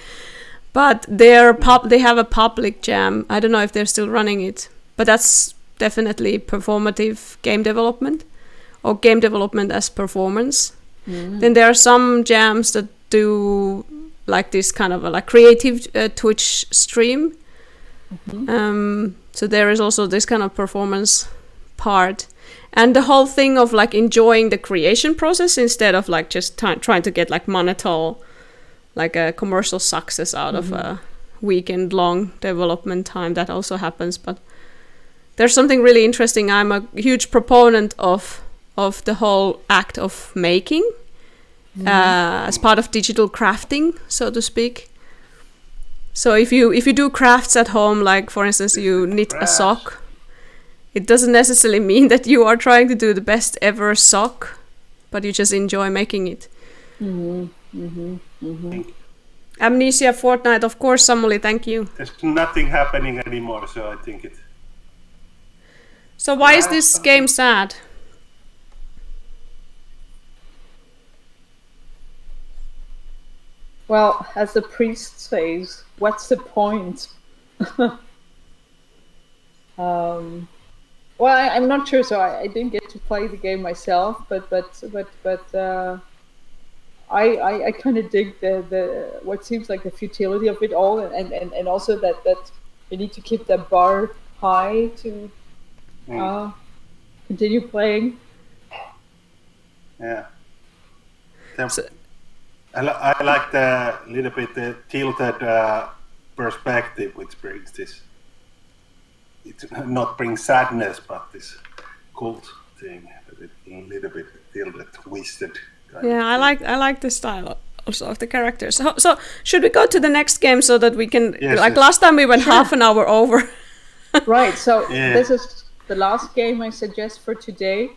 But they have a public jam, I don't know if they're still running it, but that's definitely performative game development, or game development as performance. Then there are some jams that do like this kind of a creative Twitch stream. So there is also this kind of performance part, and the whole thing of like enjoying the creation process instead of like just trying to get like monetary, like a commercial success out of a weekend long development time. That also happens, but there's something really interesting. I'm a huge proponent of the whole act of making. As part of digital crafting, so to speak. So if you do crafts at home, like for instance you knit a sock, it doesn't necessarily mean that you are trying to do the best ever sock, but you just enjoy making it. Amnesia Fortnite, of course, Samuli, thank you. There's nothing happening anymore, so I think it. So why is this game sad? Well, as the priest says, what's the point? Well, I'm not sure, so I didn't get to play the game myself, but I kind of dig the what seems like the futility of it all, and also that you need to keep that bar high to continue playing. Yeah. I like the little bit tilted perspective, which brings this. It not brings sadness, but this cult thing. It's a little bit tilted, twisted. Yeah, I like the style also of the characters. So should we go to the next game so that we can? Yes, last time we went half an hour over. Right. So this is the last game I suggest for today.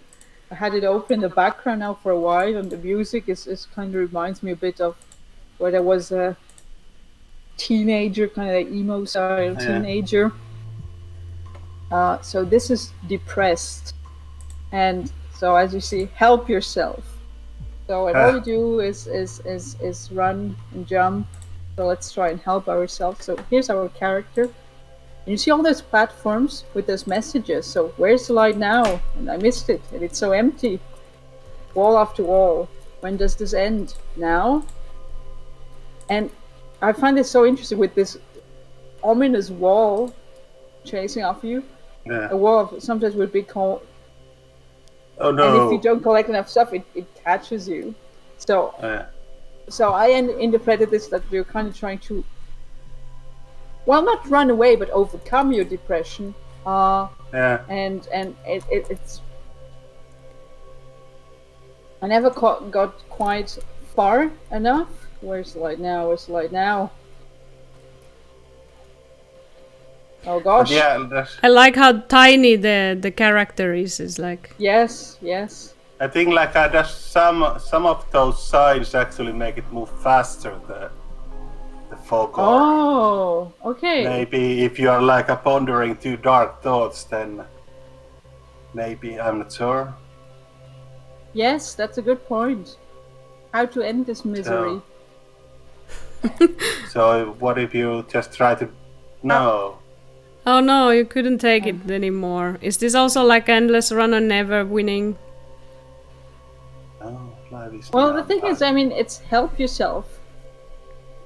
I had it open in the background now for a while, and the music is kind of reminds me a bit of when I was a teenager, kind of like emo style teenager. So this is Depressed, and so as you see, help yourself. So and all you do is run and jump. So let's try and help ourselves. So here's our character. And you see all those platforms with those messages. So where's the light now? And I missed it. And it's so empty. Wall after wall. When does this end? Now? And I find this so interesting with this ominous wall chasing after you. Yeah. A wall of, sometimes would be called. Oh no! And if you don't collect enough stuff, it catches you. So, so I interpreted this that we're kind of trying to, well, not run away, but overcome your depression. And it's. I never got quite far enough. Where's the light now? Where's the light now? Oh gosh! Yeah, I like how tiny the character is. It's like yes. I think like some of those signs actually make it move faster. The fog. Oh, okay. Maybe if you are like pondering too dark thoughts, then maybe I'm not sure. Yes, that's a good point. How to end this misery? So what if you just try to? No. oh no, you couldn't take it anymore. Is this also like endless runner never winning? No, life is. Well, the thing is, I mean, it's help yourself.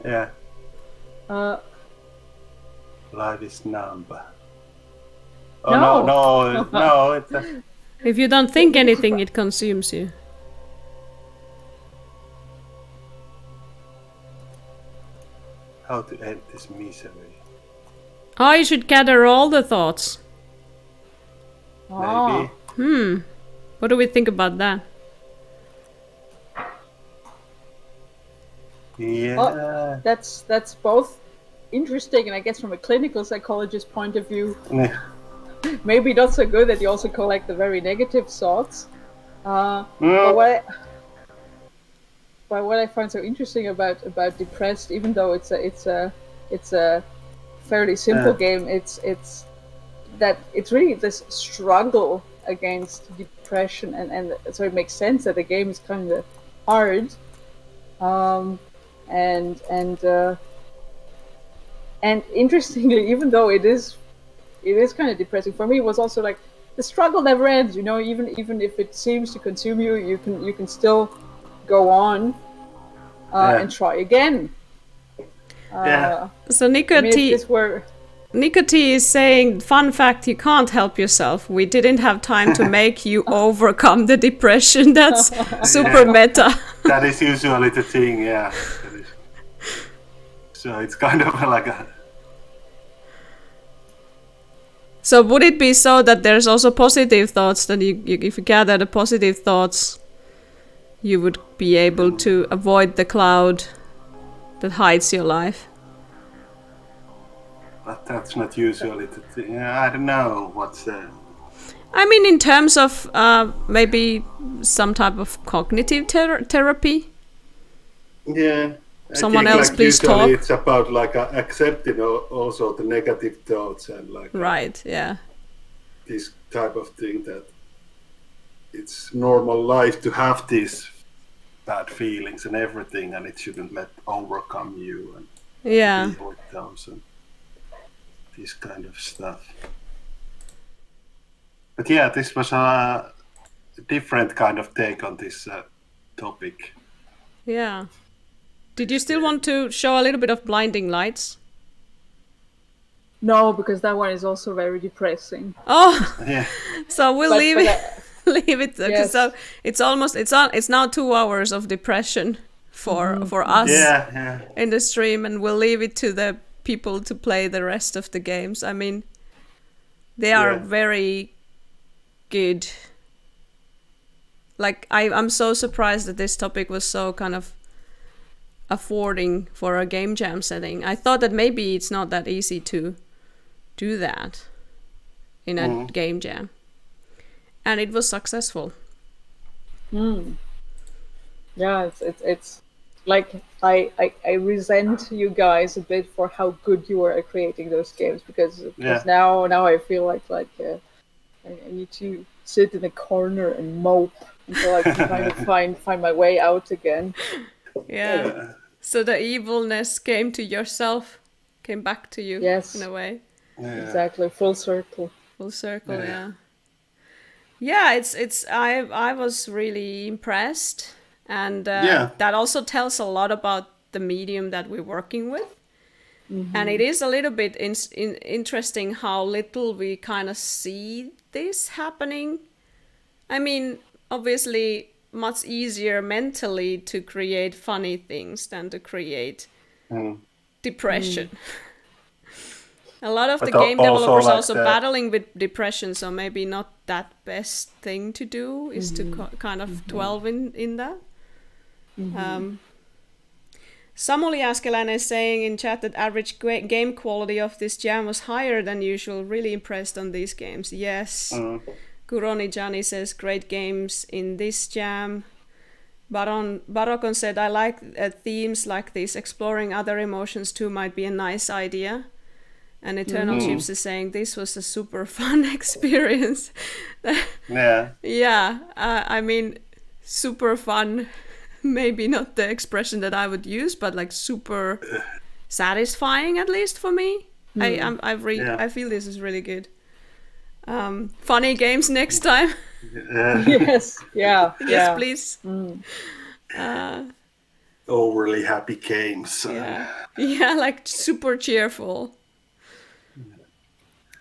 Yeah. Life is numb. Oh no! It's If you don't think anything, it consumes you. how to end this misery. Oh, you should gather all the thoughts. Maybe. What do we think about that? Yeah. Well, that's both interesting, and I guess from a clinical psychologist point of view, maybe not so good that you also collect the very negative thoughts. But what I find so interesting about Depressed, even though it's a fairly simple game, it's that it's really this struggle against depression, and so it makes sense that the game is kind of hard. And interestingly, even though it is kind of depressing for me, it was also like the struggle never ends. You know, even if it seems to consume you, you can still go on and try again. So Nico T is saying, fun fact, you can't help yourself. We didn't have time to make you overcome the depression. That's super meta. That is usually the thing, yeah. So it's kind of like a... So would it be so that there's also positive thoughts, that you if you gather the positive thoughts, you would be able to avoid the cloud that hides your life? But that's not usually the thing. I don't know what's the... I mean, in terms of maybe some type of cognitive therapy. Yeah. Someone else, like please usually talk. It's about like accepting also the negative thoughts and like Right, yeah. this type of thing, that it's normal life to have these bad feelings and everything, and it shouldn't let overcome you and deal with those and this kind of stuff. But yeah, this was a different kind of take on this topic. Yeah. Did you still want to show a little bit of Blinding Lights? No, because that one is also very depressing. Oh, yeah. So we'll leave it. Yes. So it's now 2 hours of depression for us in the stream, and we'll leave it to the people to play the rest of the games. I mean, they are very good. Like I'm so surprised that this topic was so kind of affording for a game jam setting. I thought that maybe it's not that easy to do that in a game jam. and it was successful. Yeah, it's like I resent you guys a bit for how good you were at creating those games, because now I feel like I need to sit in a corner and mope until I can kind of find my way out again. Yeah. So the evilness came to yourself, came back to you in a way. Exactly, full circle. Full circle, yeah. Yeah, it's I was really impressed, and that also tells a lot about the medium that we're working with. And it is a little bit interesting how little we kind of see this happening. I mean, obviously, much easier mentally to create funny things than to create depression. A lot of the game developers like also battling with depression, so maybe not that best thing to do is to kind of dwell in that. Samuli Askeläinen is saying in chat that average game quality of this jam was higher than usual. Really impressed on these games. Yes. Kuroni Jani says great games in this jam. Barokon said I like themes like this. Exploring other emotions too might be a nice idea. And Eternal Chips is saying this was a super fun experience. Yeah. I mean, super fun. Maybe not the expression that I would use, but like super satisfying, at least for me. I feel this is really good. Funny games next time. Yes. Yeah. Yes, please. Overly happy games. Yeah, like super cheerful.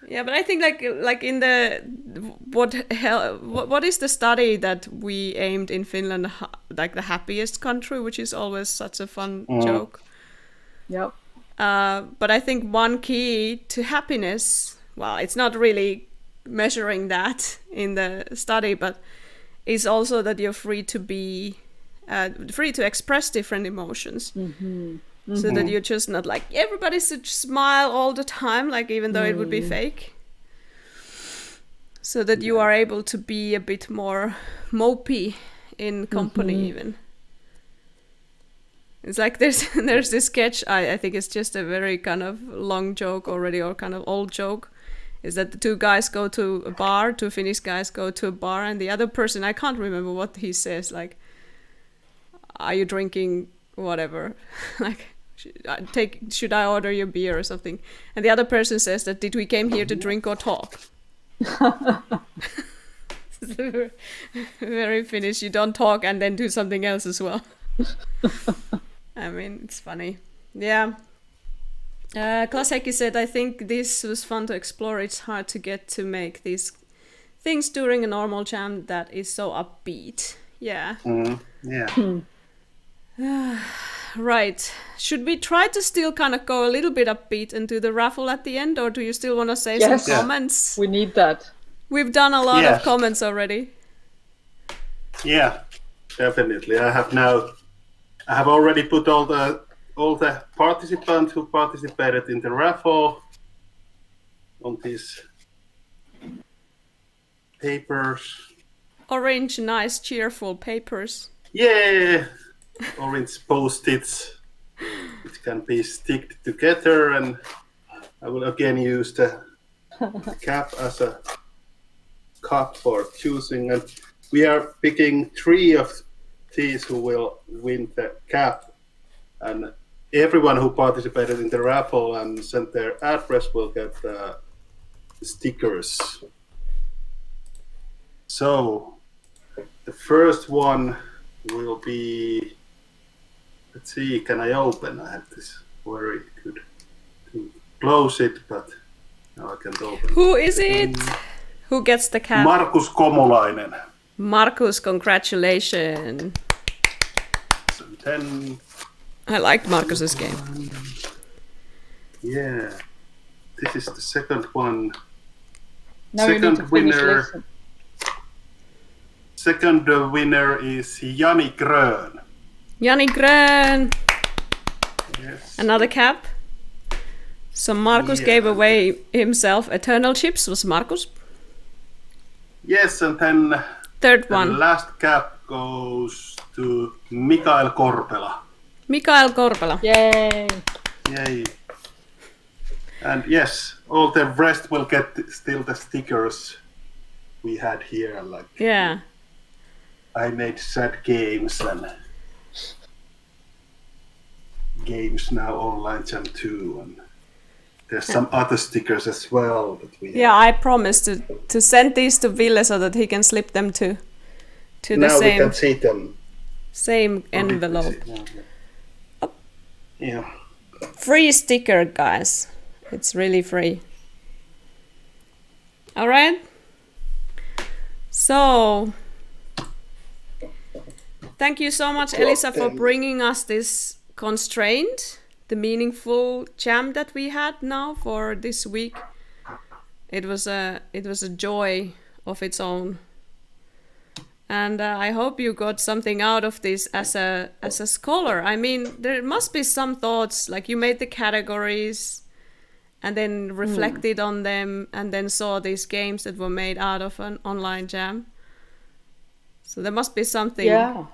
Yeah, but I think like in the what is the study that we aimed in Finland, like the happiest country, which is always such a fun joke. Yep. But I think one key to happiness, well, it's not really measuring that in the study, but is also that you're free to be free to express different emotions. So that you're just not like everybody should smile all the time, like even though it would be fake. So that you are able to be a bit more mopey in company even. It's like there's this sketch, I think it's just a very kind of long joke already, or kind of old joke, is that the two guys go to a bar, two Finnish guys go to a bar, and the other person, I can't remember what he says, like, are you drinking whatever? Like, should I order your beer or something? And the other person says that, did we came here to drink or talk? Very Finnish. You don't talk and then do something else as well. I mean, it's funny. Yeah. Klas Hecki said, I think this was fun to explore. It's hard to get to make these things during a normal jam that is so upbeat. Yeah. Right. Should we try to still kind of go a little bit upbeat and do the raffle at the end, or do you still want to say some comments? We need that. We've done a lot of comments already. Yeah, definitely. I have already put all the participants who participated in the raffle on these papers. Orange, nice, cheerful papers. Yeah. Orange post-its which can be sticked together, and I will again use the cap as a cup for choosing, and we are picking 3 of these who will win the cap, and everyone who participated in the raffle and sent their address will get stickers. So the first one will be, let's see, can I open? I have this very good to close it, but now I can't open it. Who is it? Who gets the cap? Markus Komulainen. Markus, congratulations. 10. I liked Markus's game. Yeah. This is the second one. Now you need to finish listening. Second winner is Jani Grön. Jani Grön. Yes. Another cap. So Markus gave away himself. Eternal Chips was Markus. Yes, and then Third the one. last cap goes to Mikael Korpela. Mikael Korpela. Yay! Yay. And yes, all the rest will get still the stickers we had here. Like Yeah. I made sad games and games now online jam 2 and there's some other stickers as well that we Yeah, have. I promised to send these to Ville so that he can slip them to the Now we same can see them. same envelope. Yeah. Free sticker, guys. It's really free. All right. So, thank you so much, Elisa, for bringing us this constraint, the meaningful jam that we had now for this week. It was a joy of its own. And I hope you got something out of this as a scholar. I mean, there must be some thoughts, like you made the categories and then reflected on them and then saw these games that were made out of an online jam. So there must be something. Yeah,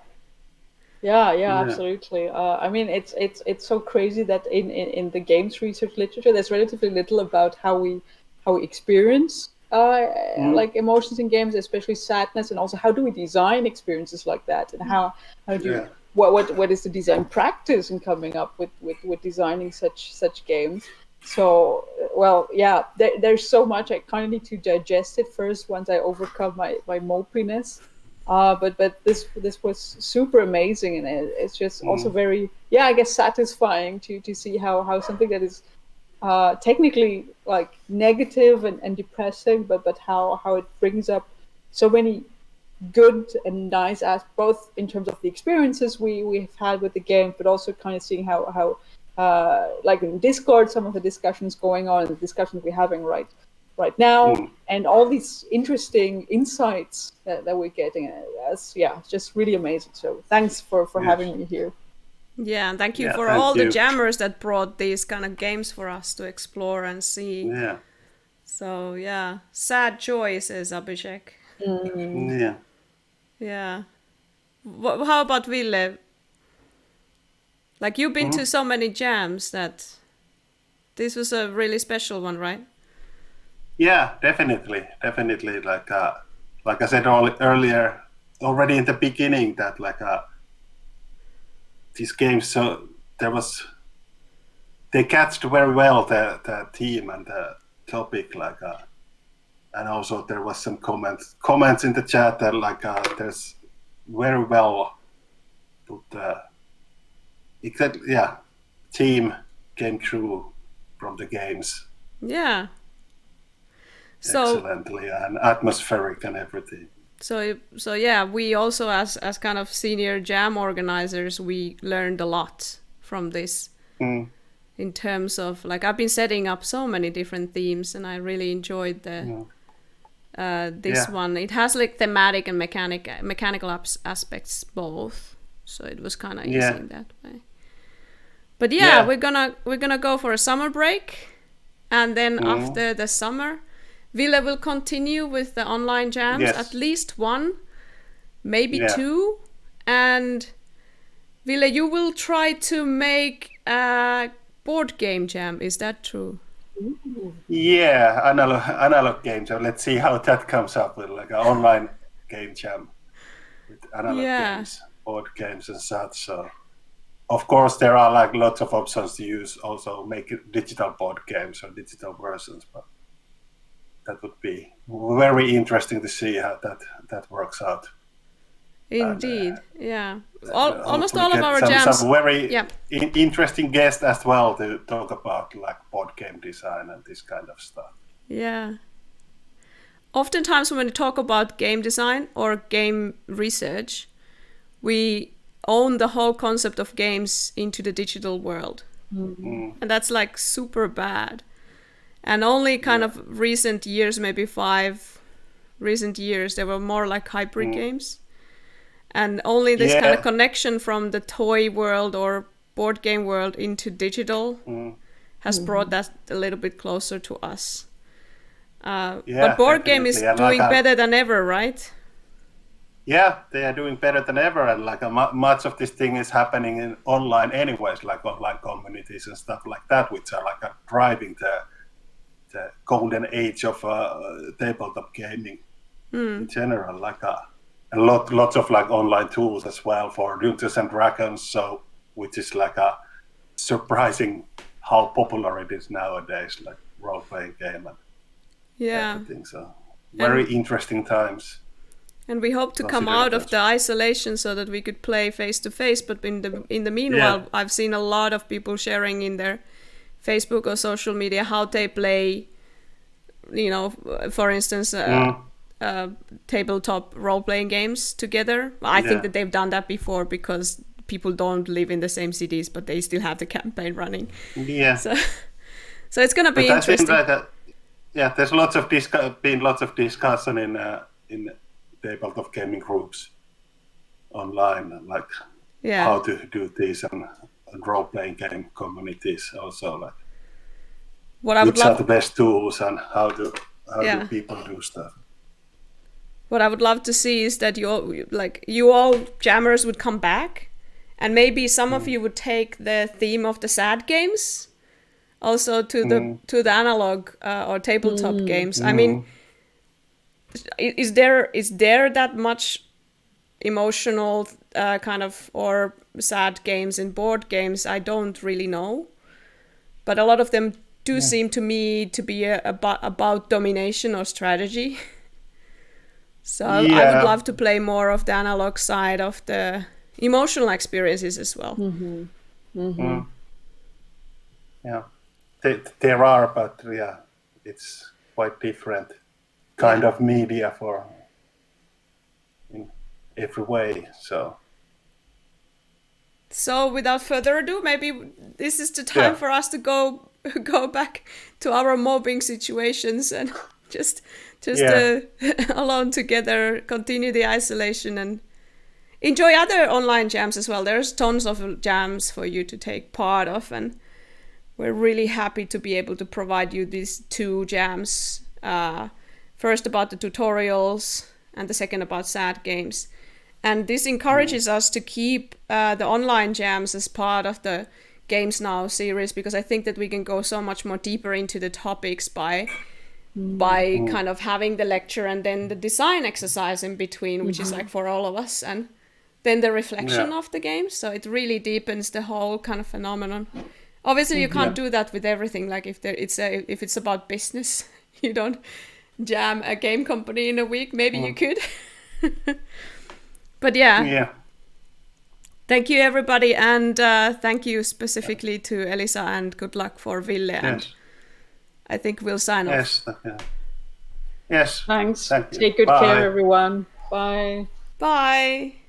absolutely. I mean, it's so crazy that in the games research literature, there's relatively little about how we experience like emotions in games, especially sadness, and also how do we design experiences like that, and how do you, what is the design practice in coming up with designing such games. So well, yeah, there's so much. I kind of need to digest it first once I overcome my mopiness. But this was super amazing, and it's just also very, I guess, satisfying to see how something that is technically like negative and depressing, but how it brings up so many good and nice aspects, both in terms of the experiences we've had with the game, but also kind of seeing how like in Discord, some of the discussions going on, the discussions we're having right now, and all these interesting insights that we're getting. It's just really amazing. So thanks for having me here. Yeah, and thank you for all the jammers that brought these kind of games for us to explore and see. Yeah. So yeah, sad joy, says Abhishek. Yeah. Yeah. How about Ville? Like you've been to so many jams that this was a really special one, right? Yeah, definitely. Like I said earlier, already in the beginning, that these games. So they catched very well the theme and the topic, and also there was some comments in the chat that there's very well put. Team came through from the games. Yeah. So excellently and atmospheric and everything. So yeah, we also as kind of senior jam organizers, we learned a lot from this in terms of like I've been setting up so many different themes and I really enjoyed this one. It has like thematic and mechanical aspects both, so it was kind of easy in that way. But we're gonna go for a summer break, and then after the summer, Ville will continue with the online jams, at least one, maybe two, and Ville, you will try to make a board game jam. Is that true? Yeah, analog game jam. Let's see how that comes up with like an online game jam with analog games, board games and such. So of course there are like lots of options to use. Also make digital board games or digital versions, but that would be very interesting to see how that works out. Indeed, and, almost all of our jams. Some very interesting guests as well to talk about like board game design and this kind of stuff. Yeah. Oftentimes when we talk about game design or game research, we own the whole concept of games into the digital world. And that's like super bad. And only kind of recent years, maybe 5 recent years, there were more like hybrid games. And only this kind of connection from the toy world or board game world into digital has brought that a little bit closer to us. But board game is doing better than ever, right? Yeah, they are doing better than ever, and like much of this thing is happening in online anyways, like online communities and stuff like that, which are like driving the golden age of tabletop gaming in general. Like lots of like online tools as well for Dungeons and Dragons, so which is like a surprising how popular it is nowadays, like role-playing game and everything. So very interesting times. And we hope to come out of the isolation so that we could play face to face. But in the meanwhile, I've seen a lot of people sharing in their Facebook or social media how they play. You know, for instance, tabletop role-playing games together. I think that they've done that before because people don't live in the same cities, but they still have the campaign running. Yeah. So it's gonna be interesting. There's lots of discussion in tabletop gaming groups online, like how to do this, and role-playing game communities also, like which are the best tools and how do people do stuff. What I would love to see is that you all jammers would come back, and maybe some of you would take the theme of the sad games also to the analog or tabletop games. I mean, is there that much emotional kind of or sad games in board games? I don't really know, but a lot of them do seem to me to be about domination or strategy. So I would love to play more of the analog side of the emotional experiences as well. Yeah, there are, but it's quite different kind of media for in every way. So without further ado, maybe this is the time for us to go back to our mobbing situations and just alone together, continue the isolation and enjoy other online jams as well. There's tons of jams for you to take part of, and we're really happy to be able to provide you these 2 jams. First about the tutorials and the second about sad games. And this encourages us to keep the online jams as part of the Games Now series, because I think that we can go so much more deeper into the topics by kind of having the lecture and then the design exercise in between, which is like for all of us, and then the reflection of the game. So it really deepens the whole kind of phenomenon. Obviously, you can't do that with everything. Like if it's about business, you don't jam a game company in a week. Maybe you could. But thank you everybody, and thank you specifically to Elisa, and good luck for Ville. And I think we'll sign off. Yes. Thanks. Thank you. Take good care, everyone. Bye. Bye.